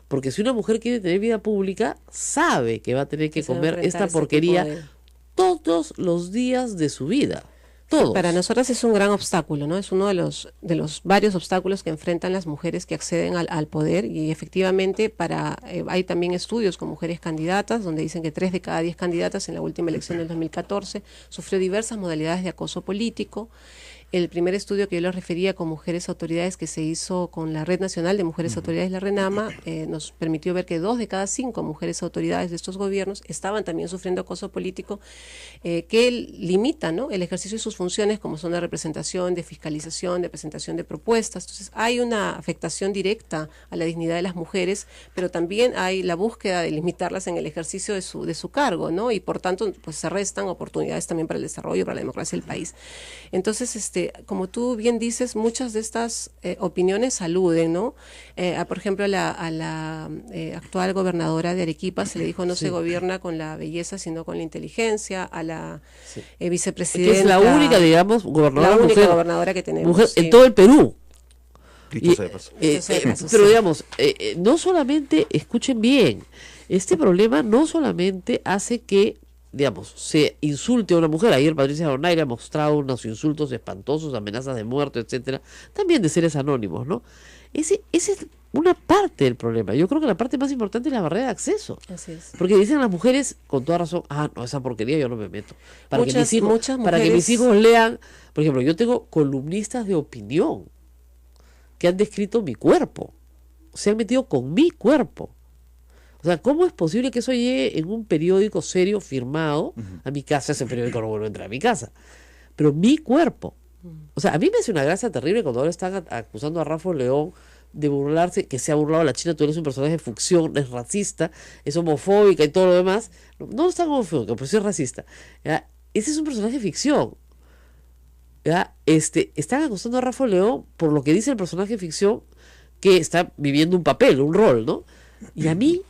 Porque si una mujer quiere tener vida pública, sabe que va a tener que comer esta porquería todos los días de su vida. Todos. Para nosotras es un gran obstáculo, ¿no? Es uno de los varios obstáculos que enfrentan las mujeres que acceden al poder, y efectivamente hay también estudios con mujeres candidatas donde dicen que 3 de cada 10 candidatas en la última elección del 2014 sufrió diversas modalidades de acoso político. El primer estudio que yo les refería con mujeres autoridades que se hizo con la Red Nacional de Mujeres Autoridades, la RENAMA, nos permitió ver que 2 de cada 5 mujeres autoridades de estos gobiernos estaban también sufriendo acoso político que limita, ¿no?, el ejercicio de sus funciones, como son de representación, de fiscalización, de presentación de propuestas. Entonces hay una afectación directa a la dignidad de las mujeres, pero también hay la búsqueda de limitarlas en el ejercicio de su cargo, ¿no? Y por tanto pues se restan oportunidades también para el desarrollo, para la democracia del país. Entonces, como tú bien dices, muchas de estas opiniones aluden, ¿no? Por ejemplo, a la actual gobernadora de Arequipa se le dijo no se gobierna con la belleza, sino con la inteligencia. A la vicepresidenta, que es la única, digamos, gobernadora, la única gobernadora que tenemos mujer en todo el Perú. Paso, pero digamos, no solamente, escuchen bien, este problema no solamente hace que, digamos, se insulte a una mujer. Ayer Patricia Donaire ha mostrado unos insultos espantosos, amenazas de muerte, etcétera, también de seres anónimos, ¿no? Ese es una parte del problema. Yo creo que la parte más importante es la barrera de acceso. Así es. Porque dicen las mujeres, con toda razón, no, esa porquería yo no me meto. Para que mis hijos lean, por ejemplo, yo tengo columnistas de opinión que han descrito mi cuerpo, se han metido con mi cuerpo. O sea, ¿cómo es posible que eso llegue en un periódico serio firmado a mi casa? Ese periódico no vuelve a entrar a mi casa. Pero mi cuerpo. O sea, a mí me hace una gracia terrible cuando ahora están acusando a Rafa León de burlarse, que se ha burlado a la China. Tú eres un personaje de ficción, es racista, es homofóbica y todo lo demás. No es tan homofóbica, pero sí es racista. ¿Ya? Ese es un personaje de ficción. ¿Ya? Están acusando a Rafa León por lo que dice el personaje de ficción, que está viviendo un papel, un rol, ¿no? Y a mí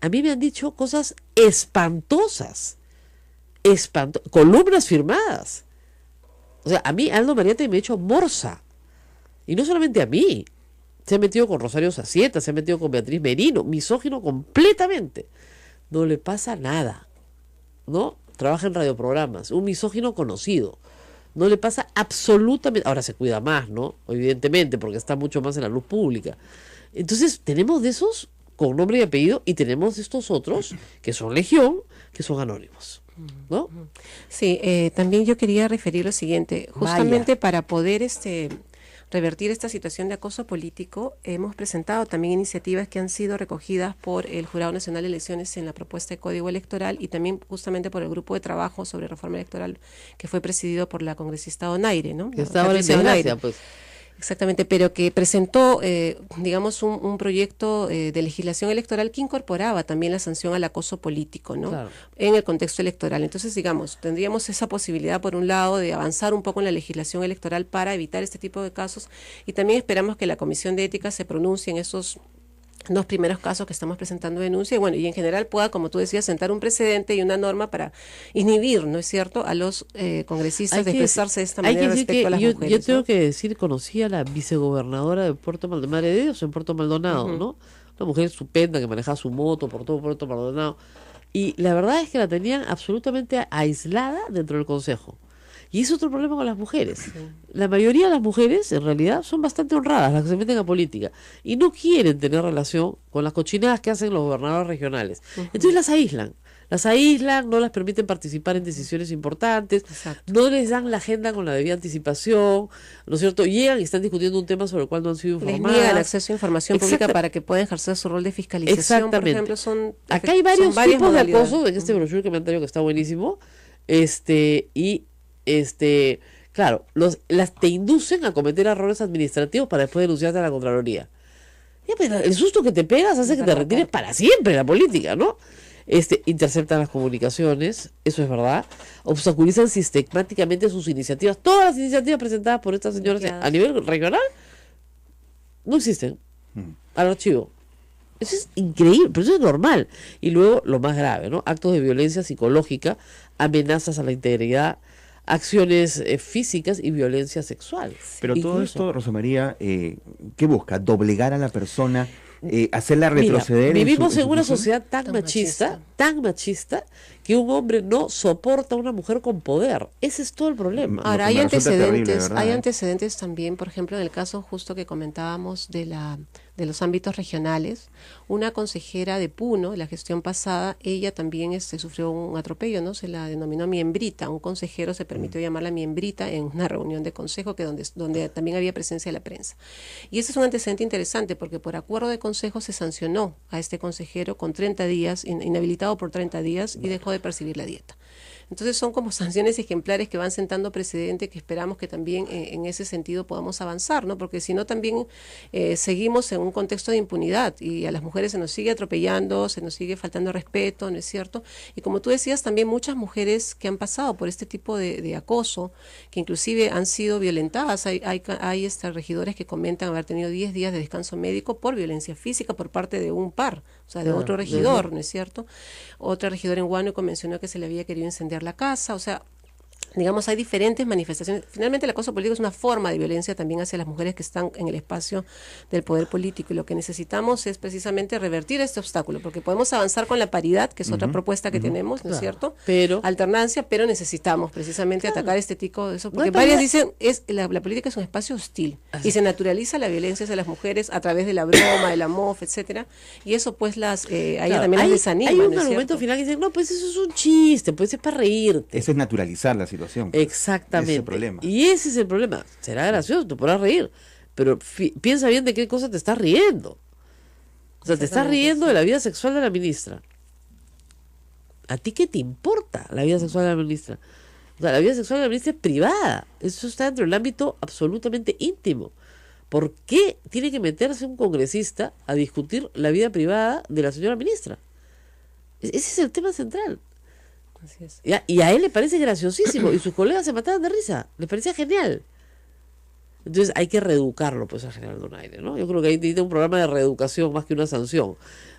me han dicho cosas espantosas, columnas firmadas. O sea, a mí Aldo Mariante me ha hecho morsa. Y no solamente a mí, Se ha metido con Rosario Sacieta, se ha metido con Beatriz Merino, misógino completamente. No le pasa nada, ¿no? Trabaja en radioprogramas, un misógino conocido. No le pasa absolutamente... Ahora se cuida más, ¿no? Evidentemente, porque está mucho más en la luz pública. Entonces, tenemos de esos con nombre y apellido y tenemos de estos otros que son legión, que son anónimos, ¿no? Sí, también yo quería referir lo siguiente. Justamente para poder revertir esta situación de acoso político, hemos presentado también iniciativas que han sido recogidas por el Jurado Nacional de Elecciones en la propuesta de Código Electoral y también justamente por el grupo de trabajo sobre reforma electoral que fue presidido por la congresista Donaire, ¿no? Que está ahora en desgracia, pues. Exactamente, pero que presentó, digamos, un proyecto de legislación electoral que incorporaba también la sanción al acoso político, ¿no? Claro. En el contexto electoral. Entonces, digamos, tendríamos esa posibilidad, por un lado, de avanzar un poco en la legislación electoral para evitar este tipo de casos y también esperamos que la Comisión de Ética se pronuncie en esos dos primeros casos que estamos presentando denuncia y bueno, y en general pueda, como tú decías, sentar un precedente y una norma para inhibir, ¿no es cierto?, a los congresistas de expresarse de esta manera respecto a las mujeres. Yo tengo que decir, conocí a la vicegobernadora de Puerto Maldonado, Madre de Dios, en Puerto Maldonado, ¿no? Una mujer estupenda que manejaba su moto por todo Puerto Maldonado. Y la verdad es que la tenían absolutamente aislada dentro del Consejo. Y es otro problema con las mujeres. Sí. La mayoría de las mujeres, en realidad, son bastante honradas, las que se meten a política. Y no quieren tener relación con las cochinadas que hacen los gobernadores regionales. Entonces las aíslan. Las aíslan, no las permiten participar en decisiones importantes, no les dan la agenda con la debida anticipación, ¿no es cierto? Llegan y están discutiendo un tema sobre el cual no han sido informadas. Les niega el acceso a información pública para que puedan ejercer su rol de fiscalización, por ejemplo. Acá hay varios tipos de acoso en este brochure que me han traído que está buenísimo. Claro, te inducen a cometer errores administrativos para después denunciarte a la Contraloría. Pero el susto que te pegas hace que te retires para siempre de la política, ¿no? Interceptan las comunicaciones, eso es verdad, obstaculizan sistemáticamente sus iniciativas. Todas las iniciativas presentadas por estas señoras a nivel regional no existen al archivo. Eso es increíble, pero eso es normal. Y luego, lo más grave, ¿no? Actos de violencia psicológica, amenazas a la integridad, acciones físicas y violencia sexual. Pero incluso todo esto, Rosa María, ¿qué busca? ¿Doblegar a la persona? ¿Hacerla retroceder? Mira, vivimos en una sociedad tan machista, que un hombre no soporta a una mujer con poder. Ese es todo el problema. Ahora, hay antecedentes también, por ejemplo, en el caso justo que comentábamos de los ámbitos regionales. Una consejera de Puno, la gestión pasada, ella también sufrió un atropello, ¿no? Se la denominó miembrita. Un consejero se permitió llamarla miembrita en una reunión de consejo donde también había presencia de la prensa. Y ese es un antecedente interesante porque por acuerdo de consejo se sancionó a este consejero con 30 días, inhabilitado por 30 días y dejó de percibir la dieta. Entonces son como sanciones ejemplares que van sentando precedente que esperamos que también en ese sentido podamos avanzar, ¿no? Porque si no también seguimos en un contexto de impunidad y a las mujeres se nos sigue atropellando, se nos sigue faltando respeto, ¿no es cierto? Y como tú decías, también muchas mujeres que han pasado por este tipo de acoso, que inclusive han sido violentadas, hay regidores que comentan haber tenido 10 días de descanso médico por violencia física por parte de un par, o sea, de otro regidor, ¿no es cierto? Otra regidora en Huánuco mencionó que se le había querido incendiar la casa, o sea, digamos, hay diferentes manifestaciones. Finalmente el acoso político es una forma de violencia también hacia las mujeres que están en el espacio del poder político y lo que necesitamos es precisamente revertir este obstáculo, porque podemos avanzar con la paridad, que es otra propuesta que tenemos, ¿no es cierto? Pero alternancia, pero necesitamos precisamente atacar este tipo de eso, porque varias dicen, la política es un espacio hostil y se naturaliza la violencia hacia las mujeres a través de la broma, de la mofa, etcétera, y eso pues también las desanima. Hay un ¿no es argumento cierto? final que dicen, no, pues eso es un chiste, pues es para reírte. Eso es naturalizar la situación. Exactamente. Ese es el problema. Y ese es el problema. Será gracioso, te podrás reír, pero piensa bien de qué cosa te estás riendo. O sea, te estás riendo de la vida sexual de la ministra. ¿A ti qué te importa la vida sexual de la ministra? O sea, la vida sexual de la ministra es privada. Eso está dentro del ámbito absolutamente íntimo. ¿Por qué tiene que meterse un congresista a discutir la vida privada de la señora ministra? Ese es el tema central. Así es. Y a él le parece graciosísimo y sus colegas se mataban de risa, les parecía genial. Entonces hay que reeducarlo pues al general Donaire, ¿no? Yo creo que ahí tiene un programa de reeducación más que una sanción,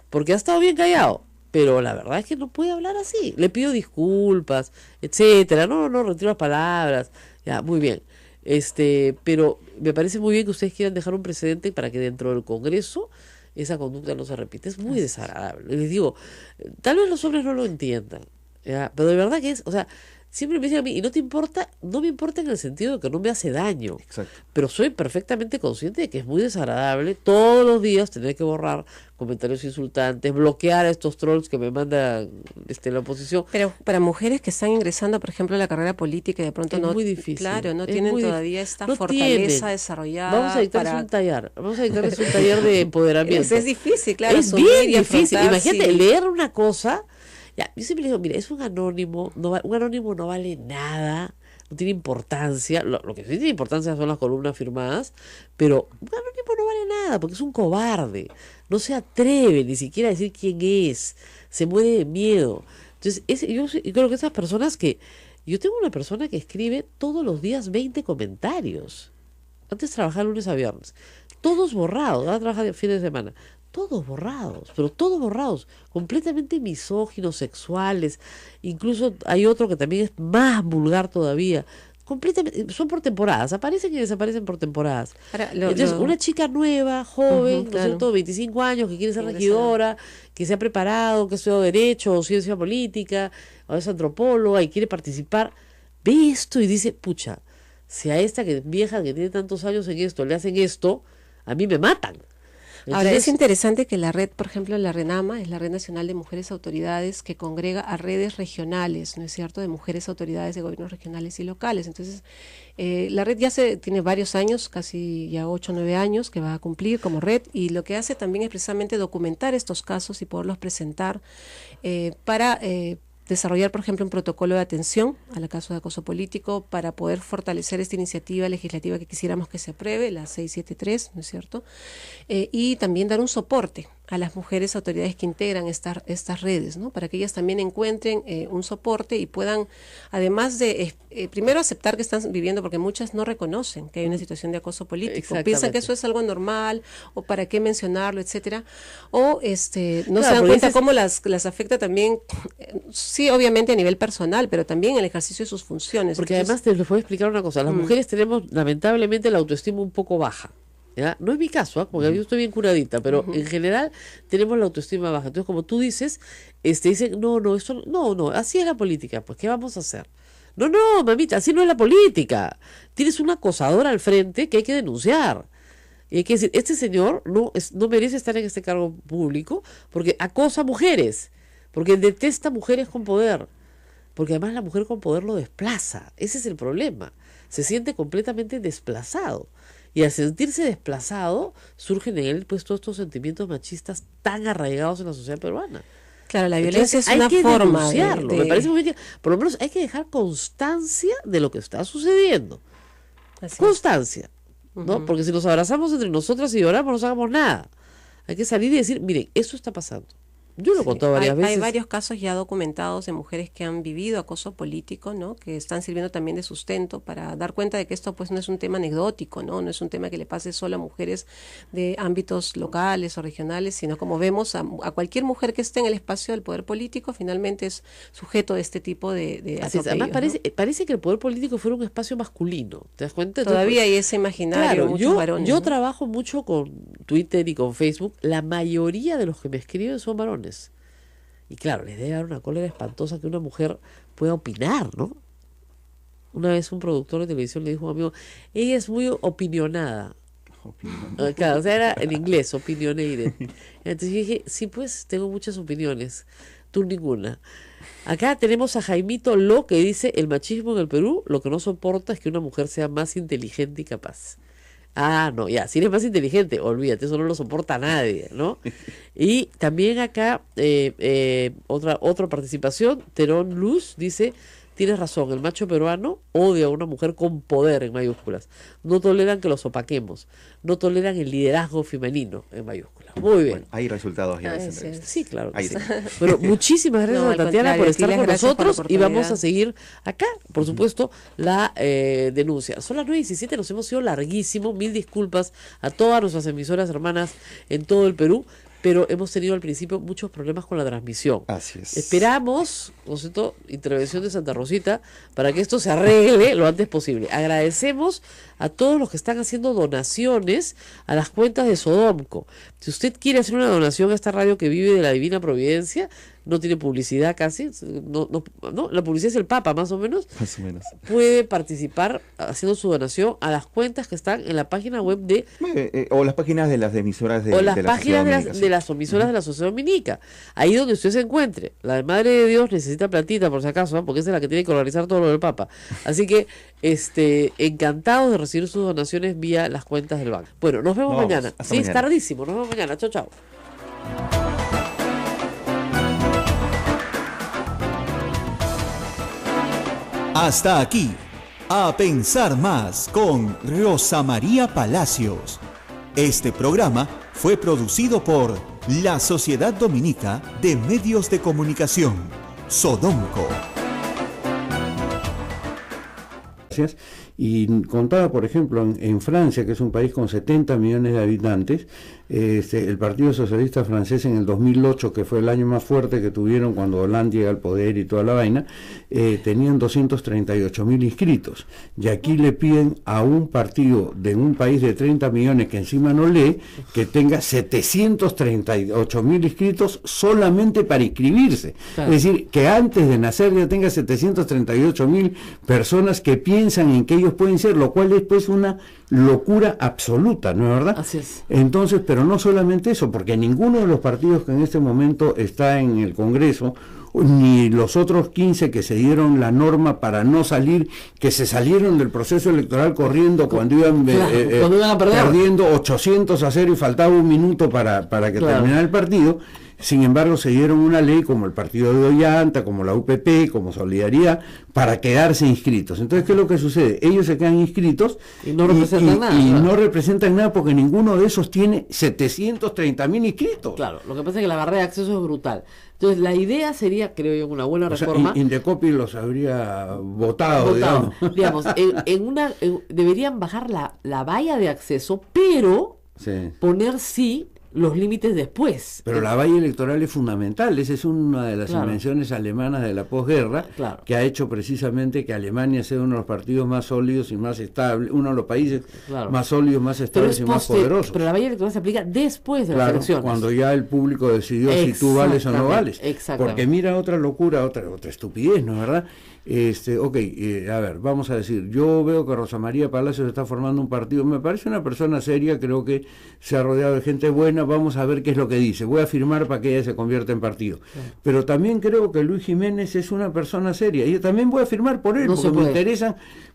porque ha estado bien callado, pero la verdad es que no puede hablar así. Le pido disculpas, etcétera, no retiro las palabras, ya, muy bien. Pero me parece muy bien que ustedes quieran dejar un precedente para que dentro del Congreso esa conducta no se repita. Es muy desagradable. Les digo, tal vez los hombres no lo entiendan, ¿ya? Pero de verdad que es, o sea, siempre me dicen a mí, y no te importa, no me importa en el sentido de que no me hace daño. Exacto. Pero soy perfectamente consciente de que es muy desagradable todos los días tener que borrar comentarios insultantes, bloquear a estos trolls que me mandan la oposición. Pero para mujeres que están ingresando, por ejemplo, a la carrera política y de pronto Es no, muy difícil. claro, no Es tienen muy todavía esta no fortaleza tienen. desarrollada. Vamos a dictarles un taller, de empoderamiento. Es difícil, claro. Es asumir bien y difícil. afrontar, Imagínate, sí. leer una cosa. Ya, yo siempre digo, mira, es un anónimo, un anónimo no vale nada, no tiene importancia. Lo que sí tiene importancia son las columnas firmadas, pero un anónimo no vale nada porque es un cobarde. No se atreve ni siquiera a decir quién es, se muere de miedo. Entonces, yo creo que esas personas que... Yo tengo una persona que escribe todos los días 20 comentarios. Antes trabajaba lunes a viernes. Todos borrados, ahora trabaja de fines de semana. Todos borrados, pero todos borrados, completamente misóginos, sexuales. Incluso hay otro que también es más vulgar todavía. Completamente, son por temporadas, aparecen y desaparecen por temporadas. Ahora, Entonces, una chica nueva, joven, ¿no es claro. cierto? 25 años, que quiere ser Ingresa. regidora, que se ha preparado, que ha estudiado Derecho o Ciencia Política, o es antropóloga y quiere participar, ve esto y dice, pucha, si a esta que vieja que tiene tantos años en esto le hacen esto, a mí me matan. Ahora, Entonces, es interesante que la red, por ejemplo, la RENAMA, es la Red Nacional de Mujeres Autoridades, que congrega a redes regionales, ¿no es cierto?, de mujeres autoridades de gobiernos regionales y locales. Entonces, la red ya tiene varios años, casi ya 8 o 9 años, que va a cumplir como red, y lo que hace también es precisamente documentar estos casos y poderlos presentar para desarrollar, por ejemplo, un protocolo de atención al caso de acoso político para poder fortalecer esta iniciativa legislativa que quisiéramos que se apruebe, la 673, ¿no es cierto? Y también dar un soporte a las mujeres autoridades que integran estas redes, ¿no? Para que ellas también encuentren un soporte y puedan, además de, primero aceptar que están viviendo, porque muchas no reconocen que hay una situación de acoso político, piensan que eso es algo normal, o para qué mencionarlo, etcétera, o no se dan cuenta cómo las afecta también, sí, obviamente a nivel personal, pero también en el ejercicio de sus funciones. Porque además te les voy a explicar una cosa, las mujeres tenemos lamentablemente la autoestima un poco baja. ¿Ya? No es mi caso, porque yo estoy bien curadita, pero en general tenemos la autoestima baja. Entonces, como tú dices, dicen, no, así es la política, pues ¿qué vamos a hacer? No, mamita, así no es la política. Tienes un acosador al frente que hay que denunciar. Y hay que decir, este señor no merece estar en este cargo público porque acosa mujeres, porque detesta mujeres con poder, porque además la mujer con poder lo desplaza. Ese es el problema. Se siente completamente desplazado. Y al sentirse desplazado, surgen en él pues todos estos sentimientos machistas tan arraigados en la sociedad peruana. Claro, la violencia Entonces, es una forma de denunciarlo. Me parece muy bien. Por lo menos hay que dejar constancia de lo que está sucediendo. Constancia, ¿no? Porque si nos abrazamos entre nosotras y lloramos, no sacamos nada. Hay que salir y decir, miren, eso está pasando. Yo lo he contado varias veces. Hay varios casos ya documentados de mujeres que han vivido acoso político, ¿no? Que están sirviendo también de sustento para dar cuenta de que esto pues no es un tema anecdótico, ¿no? No es un tema que le pase solo a mujeres de ámbitos locales o regionales, sino como vemos a cualquier mujer que esté en el espacio del poder político, finalmente es sujeto de este tipo de atropellos. Además ¿no? parece que el poder político fuera un espacio masculino, ¿te das cuenta? Todavía hay ese imaginario, muchos varones. Yo ¿no? trabajo mucho con Twitter y con Facebook, la mayoría de los que me escriben son varones. Y claro, les debe dar una cólera espantosa que una mujer pueda opinar, ¿no? Una vez un productor de televisión le dijo a un amigo, ella es muy opinionada. Claro, o sea, era en inglés, opinionated. Entonces yo dije, sí, pues tengo muchas opiniones, tú ninguna. Acá tenemos a Jaimito Lo que dice, el machismo en el Perú lo que no soporta es que una mujer sea más inteligente y capaz. Ah, no, ya, si eres más inteligente, olvídate, eso no lo soporta nadie, ¿no? Y también acá, otra participación, Terón Luz dice, tienes razón, el macho peruano odia a una mujer con poder en mayúsculas, no toleran que los opaquemos, no toleran el liderazgo femenino en mayúsculas. Muy bien. Bueno, hay resultados ya de esa entrevista. Sí, claro. Ahí Sí. está. Bueno, muchísimas gracias a Tatiana por estar con nosotros y vamos a seguir acá, por supuesto, la denuncia. Son las 9:17, nos hemos ido larguísimo, 1000 disculpas a todas nuestras emisoras hermanas en todo el Perú, pero hemos tenido al principio muchos problemas con la transmisión. Así es. Esperamos, ¿no es cierto?, intervención de Santa Rosita para que esto se arregle lo antes posible. Agradecemos a todos los que están haciendo donaciones a las cuentas de Sodomco. Si usted quiere hacer una donación a esta radio que vive de la Divina Providencia, no tiene publicidad casi, no, la publicidad es el Papa más o menos, puede participar haciendo su donación a las cuentas que están en la página web de... o las páginas de las emisoras de, o las de la páginas Sociedad de las emisoras de la Sociedad Dominica, ahí donde usted se encuentre. La de Madre de Dios necesita platita por si acaso, ¿no? Porque esa es la que tiene que organizar todo lo del Papa. Así que encantados de recibir sus donaciones vía las cuentas del banco. Bueno, nos vemos mañana. Sí, mañana. Es tardísimo, nos vemos mañana. Chao, chao. Hasta aquí, A Pensar Más con Rosa María Palacios. Este programa fue producido por la Sociedad Dominica de Medios de Comunicación, Sodomco. Gracias. Y contaba, por ejemplo, en Francia, que es un país con 70 millones de habitantes, el Partido Socialista Francés en el 2008, que fue el año más fuerte que tuvieron cuando Hollande llega al poder y toda la vaina, tenían 238.000 inscritos. Y aquí le piden a un partido de un país de 30 millones que encima no lee, que tenga 738.000 inscritos solamente para inscribirse. Claro. Es decir, que antes de nacer ya tenga 738.000 personas que piensan en que ellos pueden ser, lo cual es pues una locura absoluta, ¿no es verdad? Así es. Entonces, pero no solamente eso, porque ninguno de los partidos que en este momento está en el Congreso, ni los otros 15 que se dieron la norma para no salir, que se salieron del proceso electoral corriendo cuando iban, cuando iban perdiendo 800-0 y faltaba un minuto para que terminara el partido. Sin embargo, se dieron una ley como el partido de Ollanta, como la UPP, como Solidaridad, para quedarse inscritos. Entonces, ¿qué es lo que sucede? Ellos se quedan inscritos y no representan nada. Y no representan nada porque ninguno de esos tiene 730.000 inscritos. Claro, lo que pasa es que la barrera de acceso es brutal. Entonces, la idea sería, creo yo, una buena reforma. Indecopi los habría votado. Digamos deberían bajar la valla de acceso, pero poner los límites después. Pero la valla electoral es fundamental. Esa es una de las invenciones alemanas de la posguerra, que ha hecho precisamente que Alemania sea uno de los partidos más sólidos y más estables, uno de los países más sólidos, más estables y más poderosos. Pero la valla electoral se aplica después de las elecciones. Cuando ya el público decidió si tú vales o no vales. Porque mira otra locura, otra estupidez, ¿no es verdad? A ver, vamos a decir, yo veo que Rosa María Palacios está formando un partido, me parece una persona seria, creo que se ha rodeado de gente buena, vamos a ver qué es lo que dice, voy a firmar para que ella se convierta en partido. Pero también creo que Luis Jiménez es una persona seria, y yo también voy a firmar por él,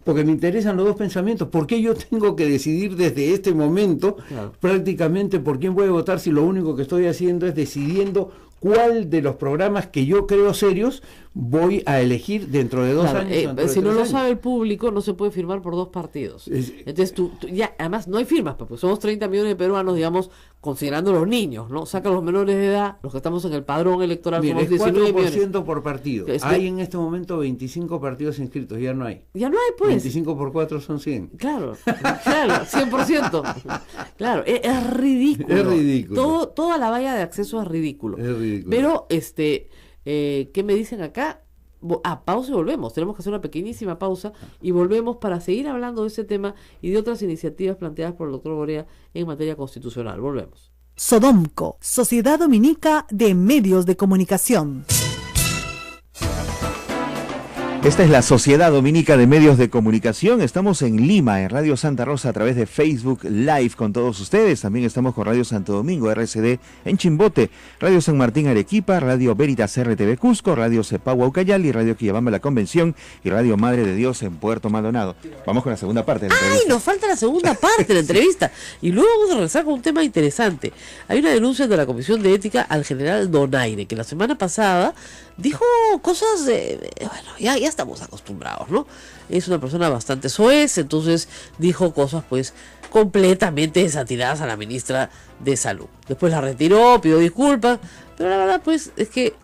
porque me interesan los dos pensamientos. ¿Por qué yo tengo que decidir desde este momento prácticamente por quién voy a votar si lo único que estoy haciendo es decidiendo cuál de los programas que yo creo serios voy a elegir dentro de 2 años? Si no lo sabe el público, no se puede firmar por 2 partidos. Entonces tú ya, además no hay firmas, porque somos 30 millones de peruanos, digamos, considerando los niños, ¿no? Saca los menores de edad, los que estamos en el padrón electoral, somos 19 millones. Por partido. Hay en este momento 25 partidos inscritos, ya no hay. Ya no hay, pues. 25 por 4 son 100. Claro, 100%. Claro, es ridículo. Es ridículo. Toda la valla de acceso es ridículo. Es ridículo. Pero, ¿qué me dicen acá? Pausa y volvemos. Tenemos que hacer una pequeñísima pausa y volvemos para seguir hablando de ese tema y de otras iniciativas planteadas por el doctor Borea en materia constitucional. Volvemos. Sodomco, Sociedad Dominica de Medios de Comunicación. Esta es la Sociedad Dominica de Medios de Comunicación. Estamos en Lima, en Radio Santa Rosa, a través de Facebook Live con todos ustedes. También estamos con Radio Santo Domingo, RCD en Chimbote, Radio San Martín Arequipa, Radio Veritas RTV Cusco, Radio Cepagua Ucayali, Radio Quillabamba La Convención y Radio Madre de Dios en Puerto Maldonado. Vamos con la segunda parte de la entrevista. ¡Ay, nos falta la segunda parte de la entrevista! Y luego vamos a regresar con un tema interesante. Hay una denuncia de la Comisión de Ética al general Donaire, que la semana pasada dijo cosas ya estamos acostumbrados, ¿no? Es una persona bastante soez, entonces dijo cosas pues completamente desatinadas a la ministra de Salud. Después la retiró, pidió disculpas, pero la verdad pues es que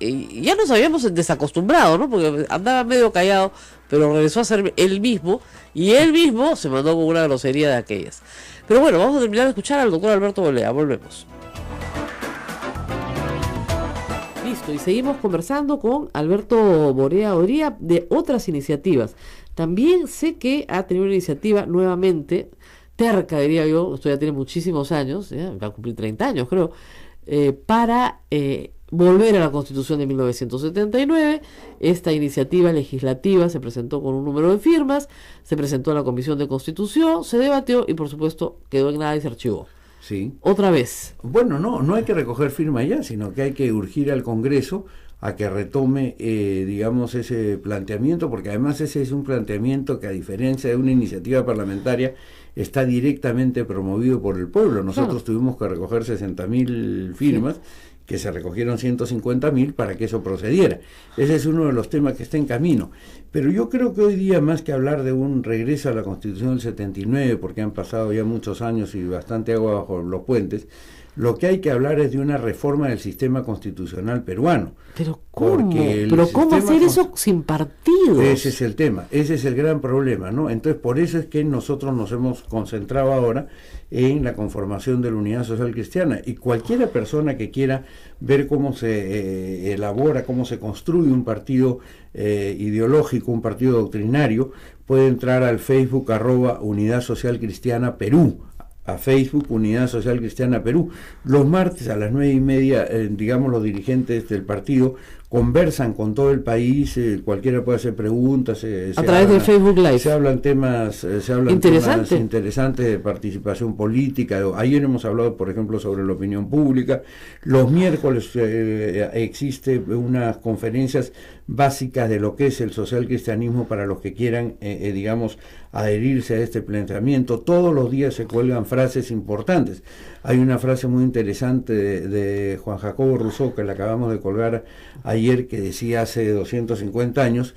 ya nos habíamos desacostumbrado, ¿no? Porque andaba medio callado, pero regresó a ser él mismo, y él mismo se mandó con una grosería de aquellas. Pero bueno, vamos a terminar de escuchar al doctor Alberto Bolea, volvemos. esto y seguimos conversando con Alberto Borea Odría de otras iniciativas. También sé que ha tenido una iniciativa nuevamente, terca diría yo, esto ya tiene muchísimos años, va a cumplir 30 años creo, para volver a la Constitución de 1979. Esta iniciativa legislativa se presentó con un número de firmas, se presentó a la Comisión de Constitución, se debatió y por supuesto quedó en nada y se archivó. Sí. Otra vez. Bueno, no hay que recoger firma ya, sino que hay que urgir al Congreso a que retome, digamos, ese planteamiento, porque además ese es un planteamiento que, a diferencia de una iniciativa parlamentaria, está directamente promovido por el pueblo. Nosotros tuvimos que recoger 60.000 firmas, que se recogieron 150.000 para que eso procediera. Ese es uno de los temas que está en camino. Pero yo creo que hoy día, más que hablar de un regreso a la Constitución del 79, porque han pasado ya muchos años y bastante agua bajo los puentes, lo que hay que hablar es de una reforma del sistema constitucional peruano. ¿Pero cómo? ¿Pero cómo hacer eso sin partidos? Ese es el tema, ese es el gran problema, ¿no? Entonces, por eso es que nosotros nos hemos concentrado ahora en la conformación de la Unidad Social Cristiana, y cualquiera persona que quiera ver cómo se elabora, cómo se construye un partido ideológico, un partido doctrinario, puede entrar al Facebook @Unidad Social Cristiana Perú, a Facebook Unidad Social Cristiana Perú. Los martes a las 9:30, digamos, los dirigentes del partido conversan con todo el país, cualquiera puede hacer preguntas, a través del Facebook Live. Se hablan temas interesantes de participación política. Ayer hemos hablado, por ejemplo, sobre la opinión pública. Los miércoles existe unas conferencias básicas de lo que es el social cristianismo para los que quieran, digamos, adherirse a este planteamiento. Todos los días se cuelgan frases importantes. Hay una frase muy interesante de Juan Jacobo Rousseau, que la acabamos de colgar ayer, que decía hace 250 años,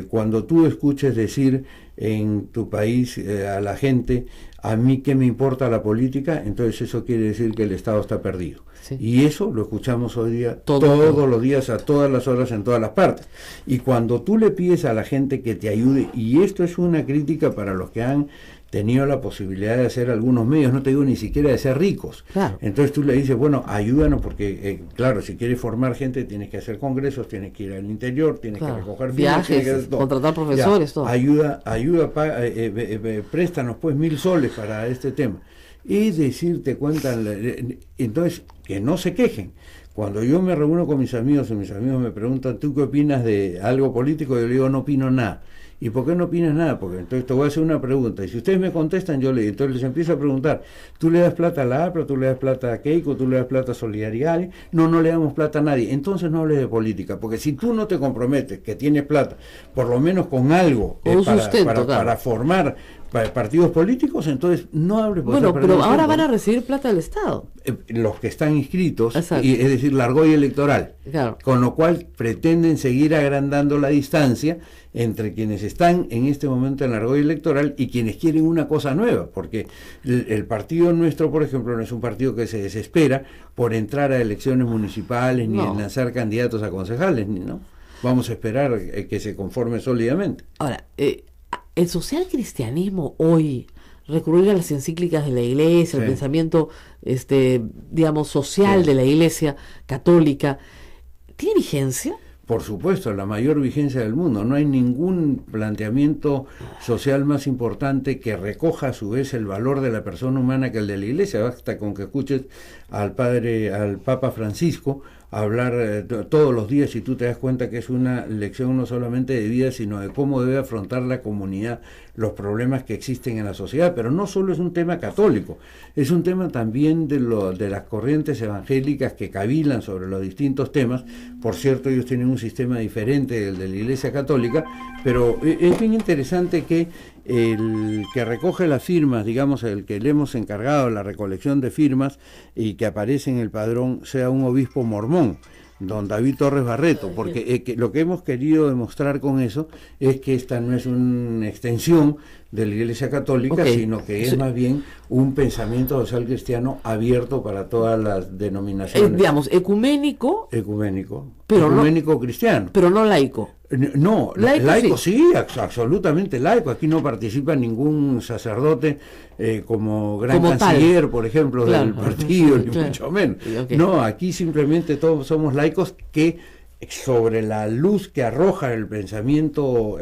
cuando tú escuches decir en tu país a la gente, a mí qué me importa la política, entonces eso quiere decir que el Estado está perdido. Sí. Y eso lo escuchamos hoy día todos los días, a todas las horas, en todas las partes. Y cuando tú le pides a la gente que te ayude, y esto es una crítica para los que han tenido la posibilidad de hacer algunos medios, no te digo ni siquiera de ser ricos. Claro. Entonces tú le dices, bueno, ayúdanos, porque claro, si quieres formar gente tienes que hacer congresos, tienes que ir al interior, tienes que recoger viajes, contratar profesores, todo. Ayuda, préstanos pues 1.000 soles para este tema. Y decirte, cuentan, entonces, que no se quejen. Cuando yo me reúno con mis amigos y mis amigos me preguntan, ¿tú qué opinas de algo político? Yo le digo, no opino nada. ¿Y por qué no opinas nada? Porque entonces te voy a hacer una pregunta, y si ustedes me contestan, yo entonces les empiezo a preguntar, ¿tú le das plata a la APRA, tú le das plata a Keiko, tú le das plata a Solidaridad? No le damos plata a nadie. Entonces no hables de política, porque si tú no te comprometes que tienes plata, por lo menos con algo para formar partidos políticos, entonces no hables. Bueno, pero ahora van a recibir plata del Estado. Los que están inscritos, es decir, la argolla electoral. Claro. Con lo cual pretenden seguir agrandando la distancia entre quienes están en este momento en la argolla electoral y quienes quieren una cosa nueva, porque el partido nuestro, por ejemplo, no es un partido que se desespera por entrar a elecciones municipales, ni en lanzar candidatos a concejales, ¿no? Vamos a esperar que se conforme sólidamente. Ahora, el social cristianismo hoy, recurrir a las encíclicas de la Iglesia, el pensamiento, digamos, social de la Iglesia católica, ¿tiene vigencia? Por supuesto, la mayor vigencia del mundo. No hay ningún planteamiento social más importante que recoja a su vez el valor de la persona humana que el de la Iglesia. Basta con que escuches al Papa Francisco hablar todos los días y tú te das cuenta que es una lección no solamente de vida, sino de cómo debe afrontar la comunidad los problemas que existen en la sociedad. Pero no solo es un tema católico, es un tema también de las corrientes evangélicas que cavilan sobre los distintos temas. Por cierto, ellos tienen un sistema diferente del de la Iglesia Católica, pero es bien interesante que el que recoge las firmas, digamos, el que le hemos encargado la recolección de firmas y que aparece en el padrón, sea un obispo mormón, don David Torres Barreto, porque lo que hemos querido demostrar con eso es que esta no es una extensión de la Iglesia Católica, sino que es más bien un pensamiento social cristiano abierto para todas las denominaciones. Digamos, ecuménico, pero ecuménico cristiano. Pero no laico. No, laico sí, absolutamente laico. Aquí no participa ningún sacerdote como gran como canciller, tal, por ejemplo, claro, del partido, ni claro, mucho menos. Okay. No, aquí simplemente todos somos laicos que sobre la luz que arroja el pensamiento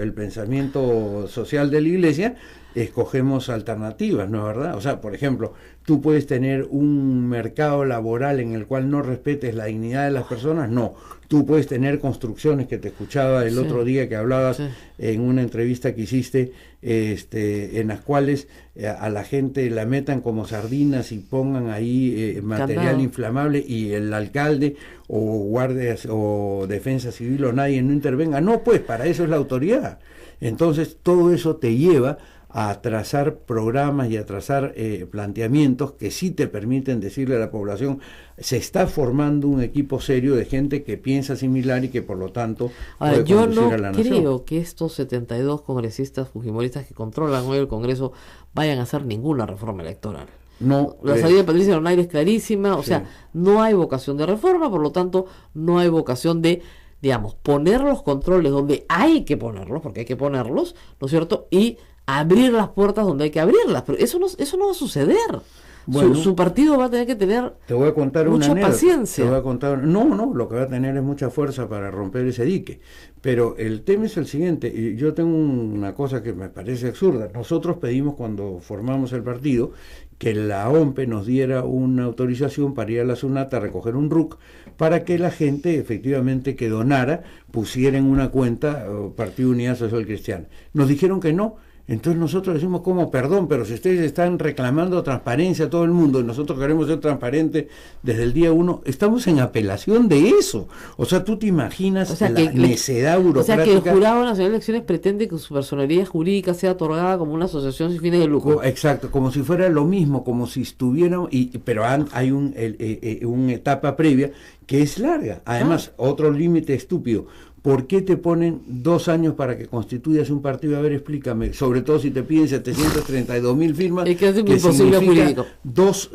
social de la Iglesia, escogemos alternativas, ¿no es verdad? O sea, por ejemplo, tú puedes tener un mercado laboral en el cual no respetes la dignidad de las personas, no. Tú puedes tener construcciones, que te escuchaba el otro día que hablabas en una entrevista que hiciste, en las cuales a la gente la metan como sardinas y pongan ahí material inflamable, y el alcalde o guardias o defensa civil o nadie no intervenga. No, pues para eso es la autoridad. Entonces todo eso te lleva a trazar programas y a trazar planteamientos que sí te permiten decirle a la población: se está formando un equipo serio de gente que piensa similar y que por lo tanto puede yo conducir no a la nación. creo que estos 72 congresistas fujimoristas que controlan hoy el Congreso vayan a hacer ninguna reforma electoral. No, la salida de Patricia Donaire es clarísima, o sea, no hay vocación de reforma, por lo tanto no hay vocación de, digamos, poner los controles donde hay que ponerlos, porque hay que ponerlos, ¿no es cierto?, y abrir las puertas donde hay que abrirlas, pero eso no va a suceder. Bueno, su partido va a tener que tener te voy a contar mucha una paciencia. Te voy a contar, no, lo que va a tener es mucha fuerza para romper ese dique. Pero el tema es el siguiente, y yo tengo una cosa que me parece absurda. Nosotros pedimos, cuando formamos el partido, que la OMPE nos diera una autorización para ir a la SUNAT a recoger un RUC, para que la gente efectivamente que donara pusiera en una cuenta Partido Unidad Social Cristiana. Nos dijeron que no. Entonces nosotros decimos, ¿cómo? Perdón, pero si ustedes están reclamando transparencia a todo el mundo y nosotros queremos ser transparentes desde el día 1, estamos en apelación de eso. O sea, tú te imaginas necedad burocrática. O sea, que el Jurado Nacional de Elecciones pretende que su personería jurídica sea otorgada como una asociación sin fines de lucro. Exacto, como si fuera lo mismo, como si estuvieran, pero hay una etapa previa que es larga. Además, otro límite estúpido. ¿Por qué te ponen 2 años para que constituyas un partido? A ver, explícame. Sobre todo si te piden 732.000 firmas. Es que es imposible jurídico.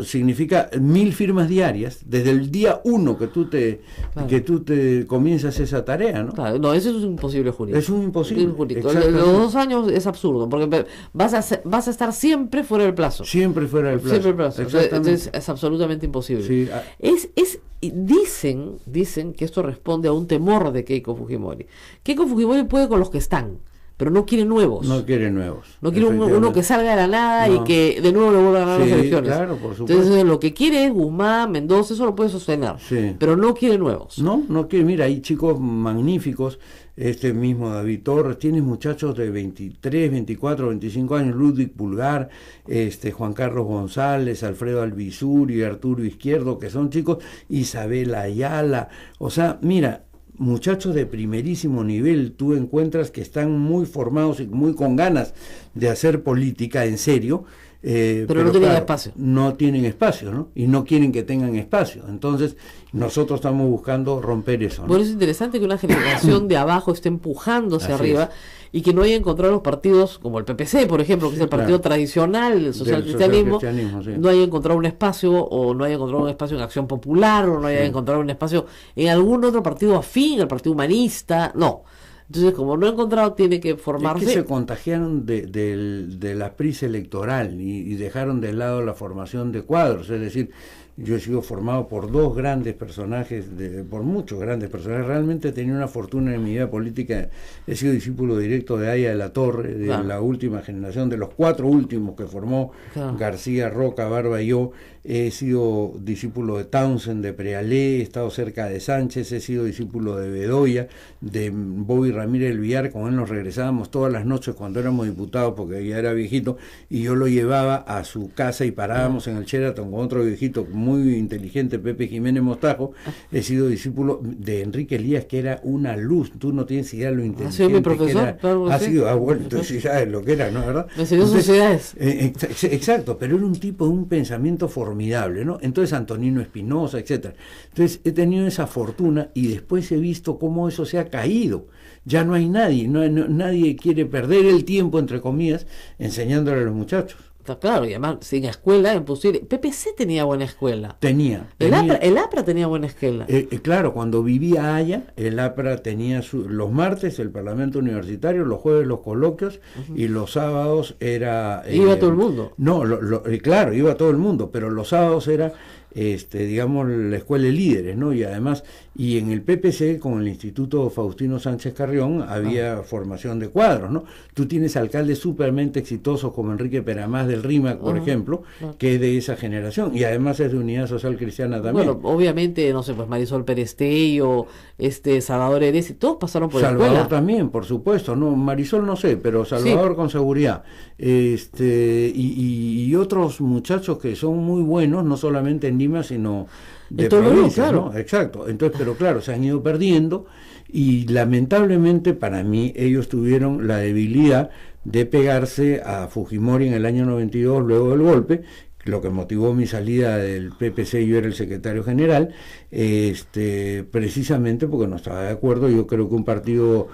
Significa 1.000 firmas diarias desde el día 1 que tú te comienzas esa tarea, ¿no? Claro, no, eso es un imposible jurídico. Es un imposible. Los 2 años es absurdo, porque vas a estar siempre fuera del plazo. Siempre fuera del plazo. Siempre el plazo. Entonces es absolutamente imposible. Sí. Dicen que esto responde a un temor de Keiko Fujimori. Keiko Fujimori puede con los que están, pero no quiere nuevos. No quiere nuevos. No quiere uno que salga de la nada y que de nuevo le vuelva a ganar las elecciones. Claro, por supuesto. Entonces lo que quiere es Guzmán, Mendoza, eso lo puede sostener. Sí. Pero no quiere nuevos. No quiere. Mira, hay chicos magníficos. Este mismo David Torres, tienes muchachos de 23, 24, 25 años, Ludwig Pulgar, Juan Carlos González, Alfredo Albizuri, Arturo Izquierdo, que son chicos, Isabel Ayala, o sea, mira, muchachos de primerísimo nivel, tú encuentras que están muy formados y muy con ganas de hacer política en serio. Pero no tienen espacio. No tienen espacio, ¿no? Y no quieren que tengan espacio. Entonces, nosotros estamos buscando romper eso, ¿no? Bueno, es interesante que una generación de abajo esté empujando hacia arriba y que no haya encontrado los partidos como el PPC, por ejemplo, que es el partido tradicional del socialcristianismo, no haya encontrado un espacio, o no haya encontrado un espacio en Acción Popular, o no haya encontrado un espacio en algún otro partido afín, el Partido Humanista, no. Entonces, como no he encontrado, tiene que formarse. Es que se contagiaron de la prisa electoral y dejaron de lado la formación de cuadros. Es decir, yo he sido formado por 2 grandes personajes, por muchos grandes personajes. Realmente he tenido una fortuna en mi vida política. He sido discípulo directo de Aya de la Torre, de la última generación, de los 4 últimos que formó García, Roca, Barba y yo. He sido discípulo de Townsend, de Prealé, he estado cerca de Sánchez, he sido discípulo de Bedoya, de Bobby Ramírez del Villar. Con él nos regresábamos todas las noches cuando éramos diputados, porque ya era viejito, y yo lo llevaba a su casa y parábamos en el Sheraton con otro viejito muy inteligente, Pepe Jiménez Mostajo. He sido discípulo de Enrique Elías, que era una luz. Tú no tienes idea lo inteligente. ¿Ha sido mi profesor? Ha sido, bueno, entonces sí sabes lo que era, ¿no? ¿Verdad? Me enseñó sociedades. Exacto, pero era un tipo de un pensamiento formidable, ¿no? Entonces Antonino Espinosa, etcétera. Entonces he tenido esa fortuna y después he visto cómo eso se ha caído. Ya no hay nadie, nadie quiere perder el tiempo, entre comillas, enseñándole a los muchachos. Está claro, y además sin escuela es imposible. PPC tenía buena escuela. Tenía. El APRA tenía buena escuela. Claro, cuando vivía allá, el APRA tenía los martes el Parlamento Universitario, los jueves los coloquios, y los sábados era... iba todo el mundo. No, claro, iba todo el mundo, pero los sábados era... digamos, la escuela de líderes, ¿no? Y además, y en el PPC, con el Instituto Faustino Sánchez Carrión, había formación de cuadros, ¿no? Tú tienes alcaldes supermente exitosos como Enrique Peramás del RIMAC, por ejemplo, que es de esa generación, y además es de Unidad Social Cristiana también. Bueno, obviamente, no sé, pues Marisol Perestello, Salvador Eresi, todos pasaron por la escuela. Salvador también, por supuesto, no, Marisol no sé, pero Salvador sí, con seguridad. Y otros muchachos que son muy buenos, no solamente en Lima, sino de provincias, claro. ¿No? Exacto. Entonces, pero claro, se han ido perdiendo y lamentablemente para mí ellos tuvieron la debilidad de pegarse a Fujimori en el año 92 luego del golpe, lo que motivó mi salida del PPC. Yo era el secretario general, precisamente porque no estaba de acuerdo. Yo creo que un partido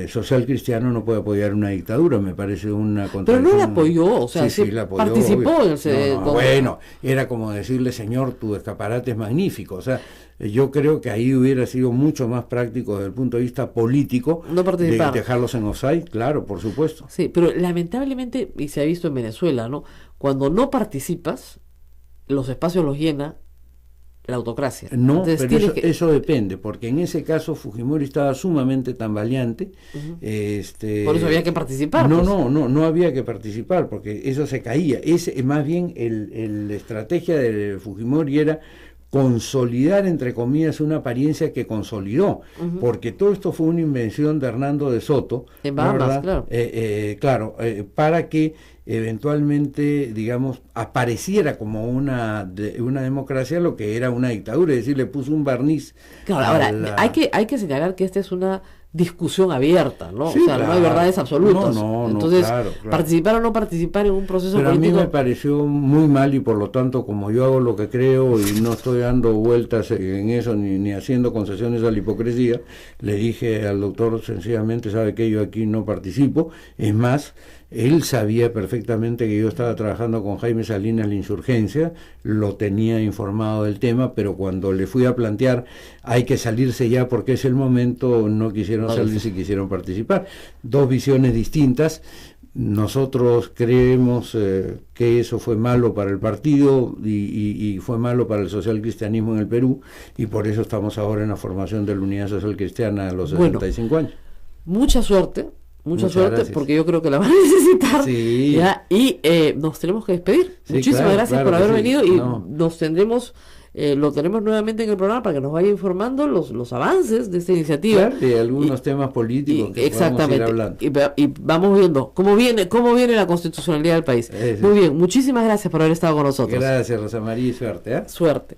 social cristiano no puede apoyar una dictadura, me parece una contradicción. Pero no la apoyó, o sea, sí, la apoyó, participó en bueno, era como decirle, señor, tu escaparate es magnífico. O sea, yo creo que ahí hubiera sido mucho más práctico desde el punto de vista político no participar, dejarlos en offside, claro, por supuesto. Sí, pero lamentablemente, y se ha visto en Venezuela, ¿no? Cuando no participas, los espacios los llena la autocracia. No, entonces, pero eso depende, porque en ese caso Fujimori estaba sumamente tambaleante. Por eso había que participar. No había que participar, porque eso se caía. Más bien la estrategia de Fujimori era consolidar, entre comillas, una apariencia que consolidó, porque todo esto fue una invención de Hernando de Soto, en Bahamas, claro, para que eventualmente, digamos, apareciera como una democracia lo que era una dictadura, es decir, le puso un barniz. Claro, ahora, hay que señalar que esta es una discusión abierta, ¿no? Sí, o sea, claro, no hay verdades absolutas. Entonces, claro. participar o no participar en un proceso pero político... a mí me pareció muy mal, y por lo tanto, como yo hago lo que creo y no estoy dando vueltas en eso, ni haciendo concesiones a la hipocresía, le dije al doctor sencillamente, sabe que yo aquí no participo. Es más, él sabía perfectamente que yo estaba trabajando con Jaime Salinas la insurgencia, lo tenía informado del tema, pero cuando le fui a plantear hay que salirse ya porque es el momento, no quisieron salirse y quisieron participar. Dos visiones distintas. Nosotros creemos que eso fue malo para el partido y fue malo para el social cristianismo en el Perú, y por eso estamos ahora en la formación de la Unidad Social Cristiana a los 65 años. Mucha suerte. Muchas suerte, gracias, porque yo creo que la van a necesitar. Sí. ¿Ya? Y nos tenemos que despedir. Sí, muchísimas gracias por haber venido, y nos tendremos, lo tenemos nuevamente en el programa para que nos vaya informando los avances de esta iniciativa. Claro, y algunos temas políticos que exactamente, podamos ir hablando. Y vamos viendo cómo viene la constitucionalidad del país. Muy bien, muchísimas gracias por haber estado con nosotros. Gracias, Rosa María, y suerte. Suerte.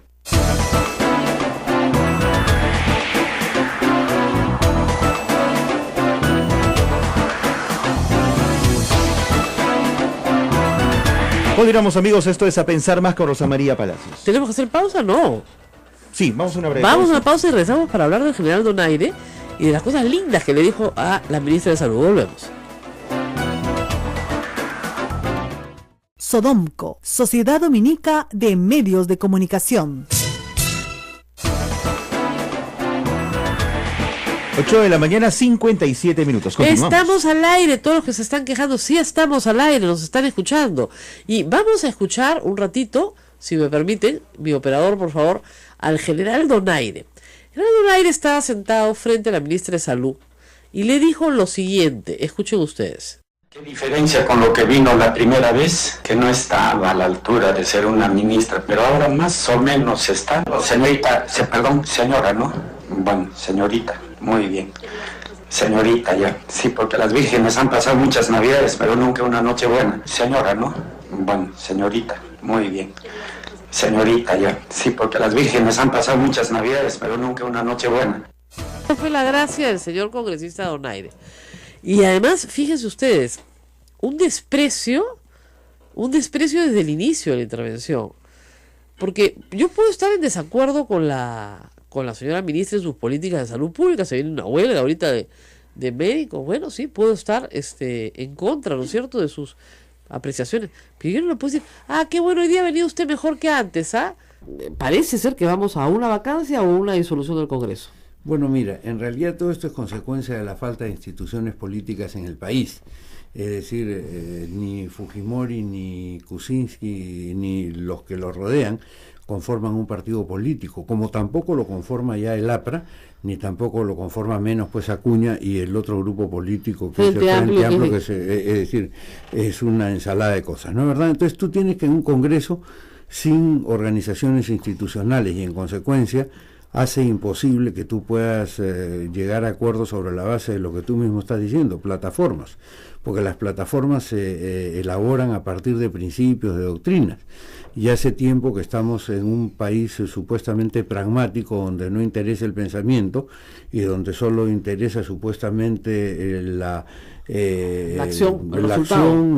Continuamos, amigos, esto es A Pensar Más con Rosa María Palacios. ¿Tenemos que hacer pausa? No. Sí, vamos a una breve pausa. Vamos a una pausa y regresamos para hablar del general Donaire y de las cosas lindas que le dijo a la ministra de Salud. Volvemos. Sodomco, Sociedad Dominica de Medios de Comunicación. 8 de la mañana, 57 minutos. Continuamos. Estamos al aire, todos los que se están quejando, sí estamos al aire, nos están escuchando. Y vamos a escuchar un ratito, si me permiten, mi operador, por favor, al general Donaire. El general Donaire estaba sentado frente a la ministra de Salud y le dijo lo siguiente, escuchen ustedes. ¿Qué diferencia con lo que vino la primera vez? Que no estaba a la altura de ser una ministra, pero ahora más o menos está. Señora, ¿no? Bueno, señorita. Muy bien. Señorita, ya. Sí, porque las vírgenes han pasado muchas navidades, pero nunca una noche buena. Señora, ¿no? Bueno, señorita. Muy bien. Señorita, ya. Sí, porque las vírgenes han pasado muchas navidades, pero nunca una noche buena. Esa fue la gracia del señor congresista Donaire. Y además, fíjense ustedes, un desprecio desde el inicio de la intervención. Porque yo puedo estar en desacuerdo con la señora ministra en sus políticas de salud pública. Se viene una huelga ahorita de médicos. Bueno, sí, puedo estar en contra, ¿no es cierto?, de sus apreciaciones. Pero yo no le puedo decir, qué bueno, hoy día ha venido usted mejor que antes, Parece ser que vamos a una vacancia o una disolución del Congreso. Bueno, mira, en realidad todo esto es consecuencia de la falta de instituciones políticas en el país. Es decir, ni Fujimori, ni Kuczynski, ni los que lo rodean conforman un partido político, como tampoco lo conforma ya el APRA, ni tampoco lo conforma menos pues Acuña y el otro grupo político que es el Frente Amplio, es decir, es una ensalada de cosas, ¿no es verdad? Entonces tú tienes que en un Congreso sin organizaciones institucionales y en consecuencia hace imposible que tú puedas llegar a acuerdos sobre la base de lo que tú mismo estás diciendo, plataformas, porque las plataformas se elaboran a partir de principios, de doctrinas, y hace tiempo que estamos en un país supuestamente pragmático, donde no interesa el pensamiento y donde solo interesa supuestamente la acción,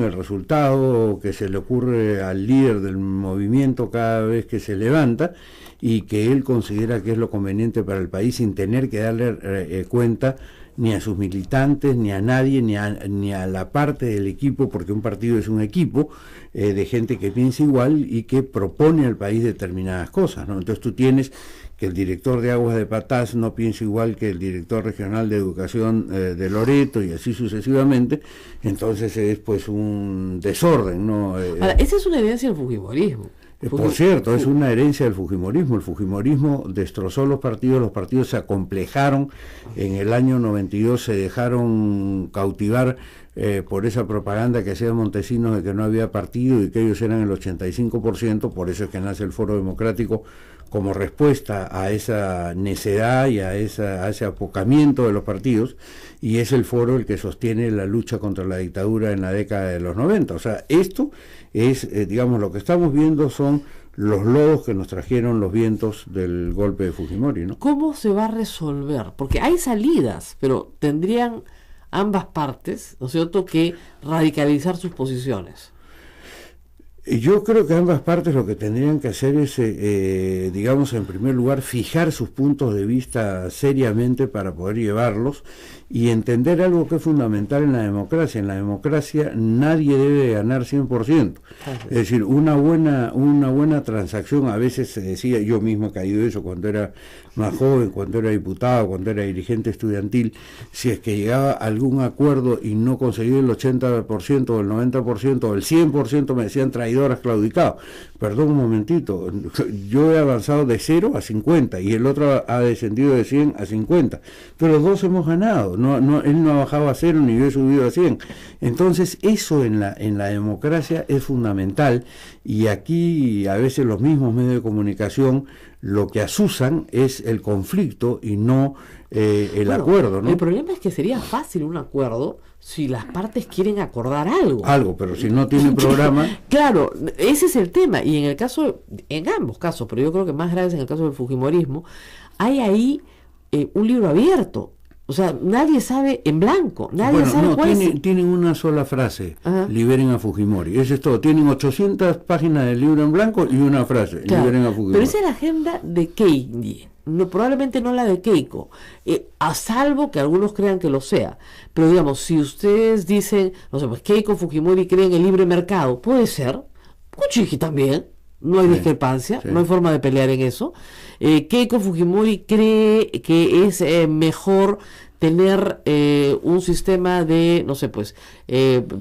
el resultado que se le ocurre al líder del movimiento cada vez que se levanta y que él considera que es lo conveniente para el país sin tener que darle cuenta ni a sus militantes, ni a nadie, ni a la parte del equipo, porque un partido es un equipo de gente que piensa igual y que propone al país determinadas cosas, ¿no? Entonces tú tienes que el director de Aguas de Patás no piensa igual que el director regional de Educación de Loreto y así sucesivamente, entonces es pues un desorden, ¿no? Ahora, esa es una evidencia del fujimorismo. Por cierto, es una herencia del fujimorismo. El fujimorismo destrozó los partidos se acomplejaron, en el año 92 se dejaron cautivar por esa propaganda que hacía Montesinos de que no había partido y que ellos eran el 85%, por eso es que nace el Foro Democrático como respuesta a esa necedad y a ese apocamiento de los partidos, y es el foro el que sostiene la lucha contra la dictadura en la década de los 90. O sea, esto es, digamos, lo que estamos viendo son los lodos que nos trajeron los vientos del golpe de Fujimori, ¿no? ¿Cómo se va a resolver? Porque hay salidas, pero tendrían ambas partes, ¿no es cierto?, que radicalizar sus posiciones. Yo creo que ambas partes lo que tendrían que hacer es, digamos, en primer lugar, fijar sus puntos de vista seriamente para poder llevarlos y entender algo que es fundamental en la democracia. En la democracia nadie debe ganar 100%. Es decir, una buena transacción, a veces se decía, yo mismo he caído eso cuando era más joven, cuando era diputado, cuando era dirigente estudiantil, si es que llegaba a algún acuerdo y no conseguía el 80% o el 90% o el 100%, me decían traidoras, claudicados. Perdón un momentito, yo he avanzado de 0 a 50 y el otro ha descendido de 100 a 50, pero los dos hemos ganado, él no ha bajado a 0 ni yo he subido a 100. Entonces eso en la democracia es fundamental, y aquí a veces los mismos medios de comunicación lo que asusan es el conflicto y no el acuerdo, ¿no? El problema es que sería fácil un acuerdo si las partes quieren acordar algo. Algo, pero si no tiene programa... Claro, ese es el tema. Y en ambos casos, pero yo creo que más grave es en el caso del fujimorismo, hay ahí un libro abierto. O sea, nadie sabe en blanco, nadie sabe cuál es. Tienen una sola frase, Ajá. Liberen a Fujimori, eso es todo. Tienen 800 páginas del libro en blanco y una frase, claro, liberen a Fujimori. Pero esa es la agenda de Keiki, probablemente no la de Keiko, a salvo que algunos crean que lo sea. Pero digamos, si ustedes dicen, no sé, pues Keiko Fujimori creen en el libre mercado, puede ser, Kuczynski también. No hay discrepancia, no hay forma de pelear en eso. Keiko Fujimori cree que es mejor tener un sistema de, no sé, pues,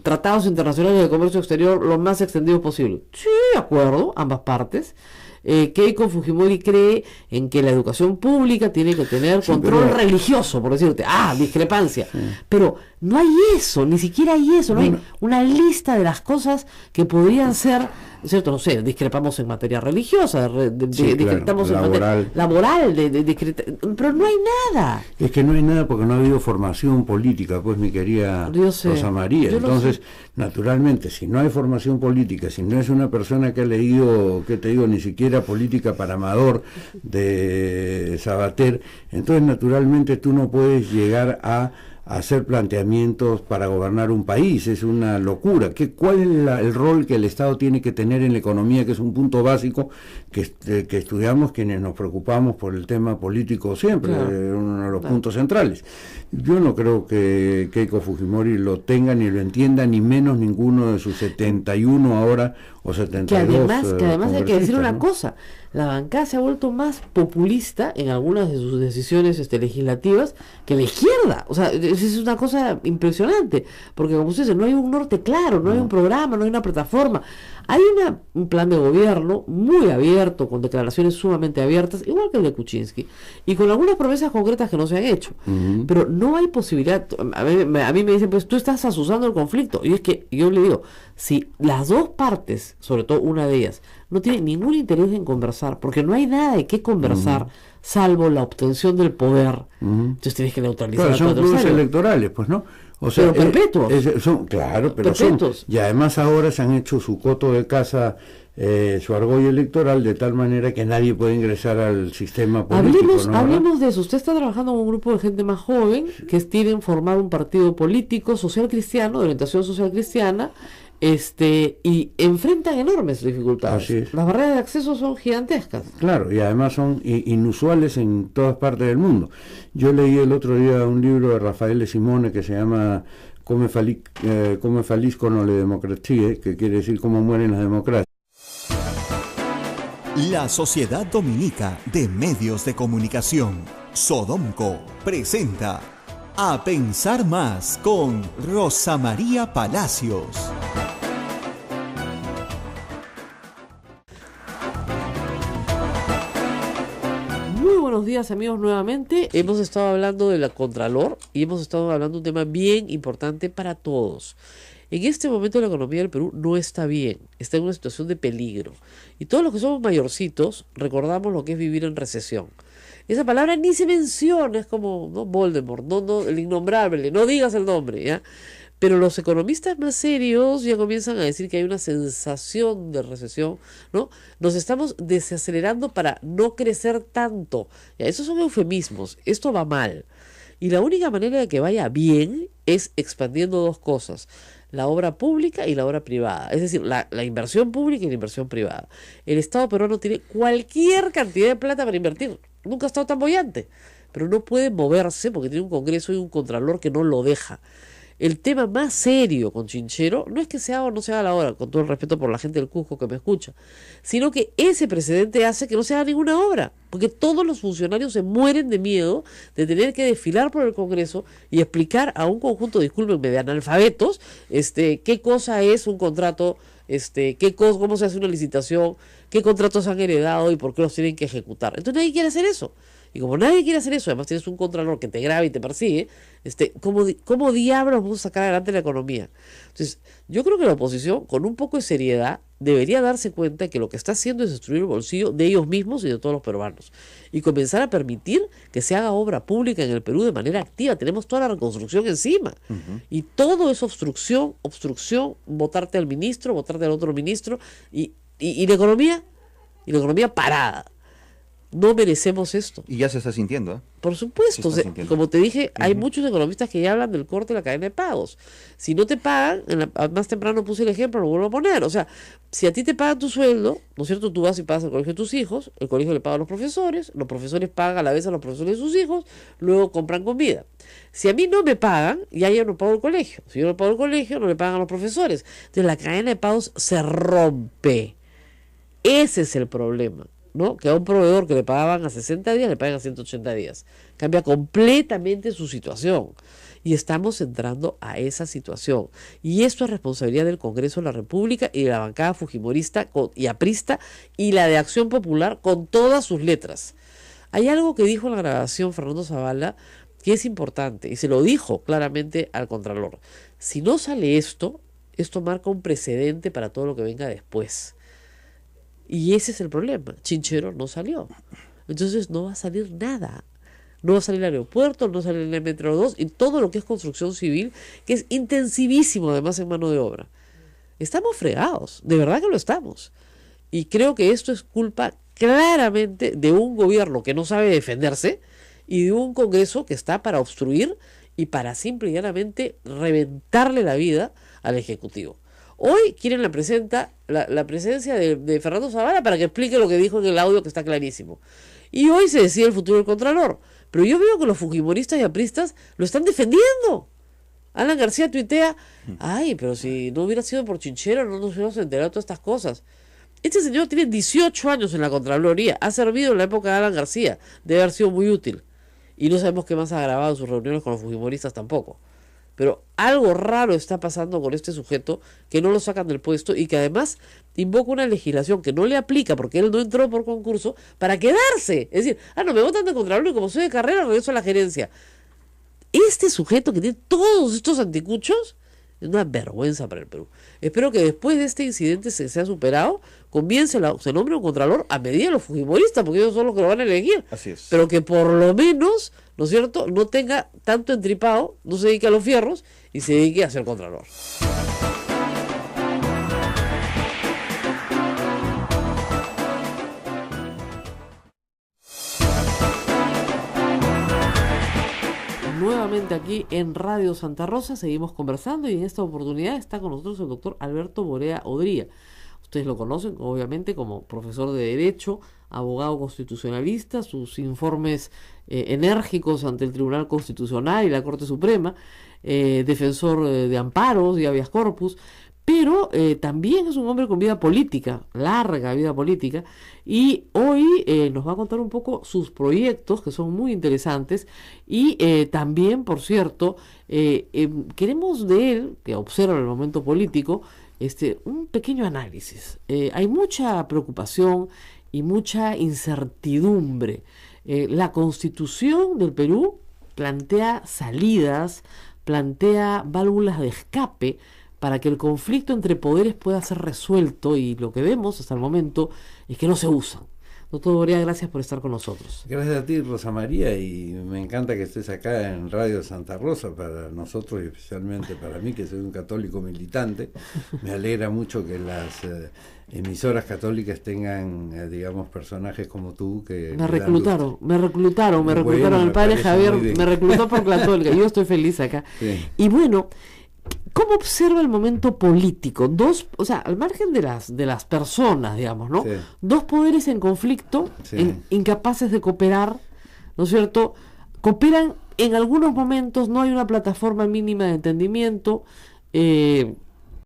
tratados internacionales de comercio exterior lo más extendido posible. Sí, de acuerdo, ambas partes. Keiko Fujimori cree en que la educación pública tiene que tener control religioso, por decirte, discrepancia. Sí. Pero no hay eso, ni siquiera hay eso, no hay una lista de las cosas que podrían ser, ¿cierto? No sé, discrepamos en materia religiosa, discrepamos en materia laboral, pero no hay nada. Es que no hay nada porque no ha habido formación política, pues, mi querida Rosa María. Entonces, naturalmente, si no hay formación política, si no es una persona que ha leído, ¿qué te digo?, ni siquiera Política para Amador de Sabater, entonces naturalmente tú no puedes llegar a hacer planteamientos para gobernar un país. Es una locura. ¿Cuál es el rol que el Estado tiene que tener en la economía, que es un punto básico que estudiamos quienes nos preocupamos por el tema político siempre, uno de los puntos centrales? Yo no creo que Keiko Fujimori lo tenga ni lo entienda, ni menos ninguno de sus 71 ahora o 72. Que además hay que decir una ¿no? cosa, la bancada se ha vuelto más populista en algunas de sus decisiones legislativas que la izquierda. O sea, es una cosa impresionante, porque como usted dice, no hay un norte claro, no hay un programa, no hay una plataforma. Hay un plan de gobierno muy abierto, con declaraciones sumamente abiertas, igual que el de Kuczynski, y con algunas promesas concretas que no se han hecho. Pero no hay posibilidad. A mí me dicen, pues tú estás azuzando el conflicto. Y es que yo le digo, si las dos partes, sobre todo una de ellas, no tienen ningún interés en conversar, porque no hay nada de qué conversar, salvo la obtención del poder, entonces tienes que neutralizar. Claro, son clubes electorales, pues, ¿no? O sea, pero perpetuos. Claro, pero perpetuos. Y además ahora se han hecho su coto de casa, su argolla electoral, de tal manera que nadie puede ingresar al sistema político. Hablemos de eso. Usted está trabajando con un grupo de gente más joven que tienen formar un partido político social cristiano, de orientación social cristiana, y enfrentan enormes dificultades. Así es. Las barreras de acceso son gigantescas. Claro, y además son inusuales en todas partes del mundo. Yo leí el otro día un libro de Raffaele Simone que se llama Come falliscono le democrazie, que quiere decir cómo mueren las democracias. La Sociedad Dominica de Medios de Comunicación, Sodomco, presenta A Pensar Más con Rosa María Palacios. Muy buenos días, amigos, nuevamente. Hemos estado hablando de la Contralor y hemos estado hablando de un tema bien importante para todos. En este momento la economía del Perú no está bien, está en una situación de peligro. Y todos los que somos mayorcitos recordamos lo que es vivir en recesión. Esa palabra ni se menciona, es como ¿no? Voldemort, no, el innombrable, no digas el nombre, ¿ya? Pero los economistas más serios ya comienzan a decir que hay una sensación de recesión, ¿no? Nos estamos desacelerando para no crecer tanto. Ya, esos son eufemismos, esto va mal. Y la única manera de que vaya bien es expandiendo dos cosas: la obra pública y la obra privada, es decir, la inversión pública y la inversión privada. El Estado peruano tiene cualquier cantidad de plata para invertir, nunca ha estado tan boyante, pero no puede moverse porque tiene un Congreso y un Contralor que no lo deja. El tema más serio con Chinchero no es que se haga o no se haga la obra, con todo el respeto por la gente del Cusco que me escucha, sino que ese precedente hace que no se haga ninguna obra, porque todos los funcionarios se mueren de miedo de tener que desfilar por el Congreso y explicar a un conjunto, discúlpenme, de analfabetos, qué cosa es un contrato, cómo se hace una licitación, qué contratos han heredado y por qué los tienen que ejecutar. Entonces nadie quiere hacer eso. Y como nadie quiere hacer eso, además tienes un contralor que te graba y te persigue, ¿cómo diablos vamos a sacar adelante la economía? Entonces, yo creo que la oposición, con un poco de seriedad, debería darse cuenta que lo que está haciendo es destruir el bolsillo de ellos mismos y de todos los peruanos. Y comenzar a permitir que se haga obra pública en el Perú de manera activa. Tenemos toda la reconstrucción encima. Y todo es obstrucción, votarte al ministro, votarte al otro ministro, y la economía parada. No merecemos esto. Y ya se está sintiendo, ¿eh? Por supuesto. Como te dije, hay muchos economistas que ya hablan del corte de la cadena de pagos. Si no te pagan, más temprano puse el ejemplo, lo vuelvo a poner. O sea, si a ti te pagan tu sueldo, ¿no es cierto? Tú vas y pagas al colegio de tus hijos, el colegio le paga a los profesores pagan a la vez a los profesores de sus hijos, luego compran comida. Si a mí no me pagan, ya yo no pago el colegio. Si yo no pago el colegio, no le pagan a los profesores. Entonces la cadena de pagos se rompe. Ese es el problema, ¿no? Que a un proveedor que le pagaban a 60 días le pagan a 180 días. Cambia completamente su situación. Y estamos entrando a esa situación. Y esto es responsabilidad del Congreso de la República y de la bancada fujimorista y aprista y la de Acción Popular con todas sus letras. Hay algo que dijo en la grabación Fernando Zavala que es importante y se lo dijo claramente al Contralor. Si no sale esto marca un precedente para todo lo que venga después. Y ese es el problema. Chinchero no salió. Entonces no va a salir nada. No va a salir el aeropuerto, no va a salir el Metro 2 y todo lo que es construcción civil, que es intensivísimo además en mano de obra. Estamos fregados, de verdad que lo estamos. Y creo que esto es culpa claramente de un gobierno que no sabe defenderse y de un Congreso que está para obstruir y para simple y llanamente reventarle la vida al Ejecutivo. Hoy quieren la presencia de Fernando Zavala para que explique lo que dijo en el audio, que está clarísimo. Y hoy se decide el futuro del Contralor. Pero yo veo que los fujimoristas y apristas lo están defendiendo. Alan García tuitea, ay, pero si no hubiera sido por Chinchero no nos hubiéramos enterado de todas estas cosas. Este señor tiene 18 años en la Contraloría, ha servido en la época de Alan García, debe haber sido muy útil. Y no sabemos qué más ha grabado en sus reuniones con los fujimoristas tampoco. Pero algo raro está pasando con este sujeto, que no lo sacan del puesto y que además invoca una legislación que no le aplica porque él no entró por concurso para quedarse. Es decir, no me votan de Contralor y como soy de carrera regreso a la gerencia. Este sujeto que tiene todos estos anticuchos es una vergüenza para el Perú. Espero que después de este incidente se sea superado, se nombre un Contralor a medida de los fujimoristas, porque ellos son los que lo van a elegir. Así es. Pero que por lo menos, ¿no es cierto?, no tenga tanto entripado, no se dedique a los fierros y se dedique a ser Contralor. Nuevamente aquí en Radio Santa Rosa seguimos conversando y en esta oportunidad está con nosotros el doctor Alberto Borea Odría. Ustedes lo conocen obviamente como profesor de Derecho, abogado constitucionalista, sus informes enérgicos ante el Tribunal Constitucional y la Corte Suprema, defensor de amparos y habeas corpus, pero también es un hombre con vida política, larga vida política, y hoy nos va a contar un poco sus proyectos, que son muy interesantes, y también, por cierto, queremos de él, que observa el momento político, un pequeño análisis. Hay mucha preocupación y mucha incertidumbre. La Constitución del Perú plantea salidas, plantea válvulas de escape para que el conflicto entre poderes pueda ser resuelto, y lo que vemos hasta el momento es que no se usan. Doctor Borea, gracias por estar con nosotros. Gracias a ti, Rosa María, y me encanta que estés acá en Radio Santa Rosa. Para nosotros y especialmente para mí, que soy un católico militante, me alegra mucho que las emisoras católicas tengan, digamos, personajes como tú que... Me reclutaron. El padre Javier me reclutó por católica. Yo estoy feliz acá. Sí. Y bueno, ¿cómo observa el momento político? Al margen de las personas, digamos, ¿no? Sí. Dos poderes en conflicto, sí, incapaces de cooperar, ¿no es cierto? Cooperan en algunos momentos, no hay una plataforma mínima de entendimiento,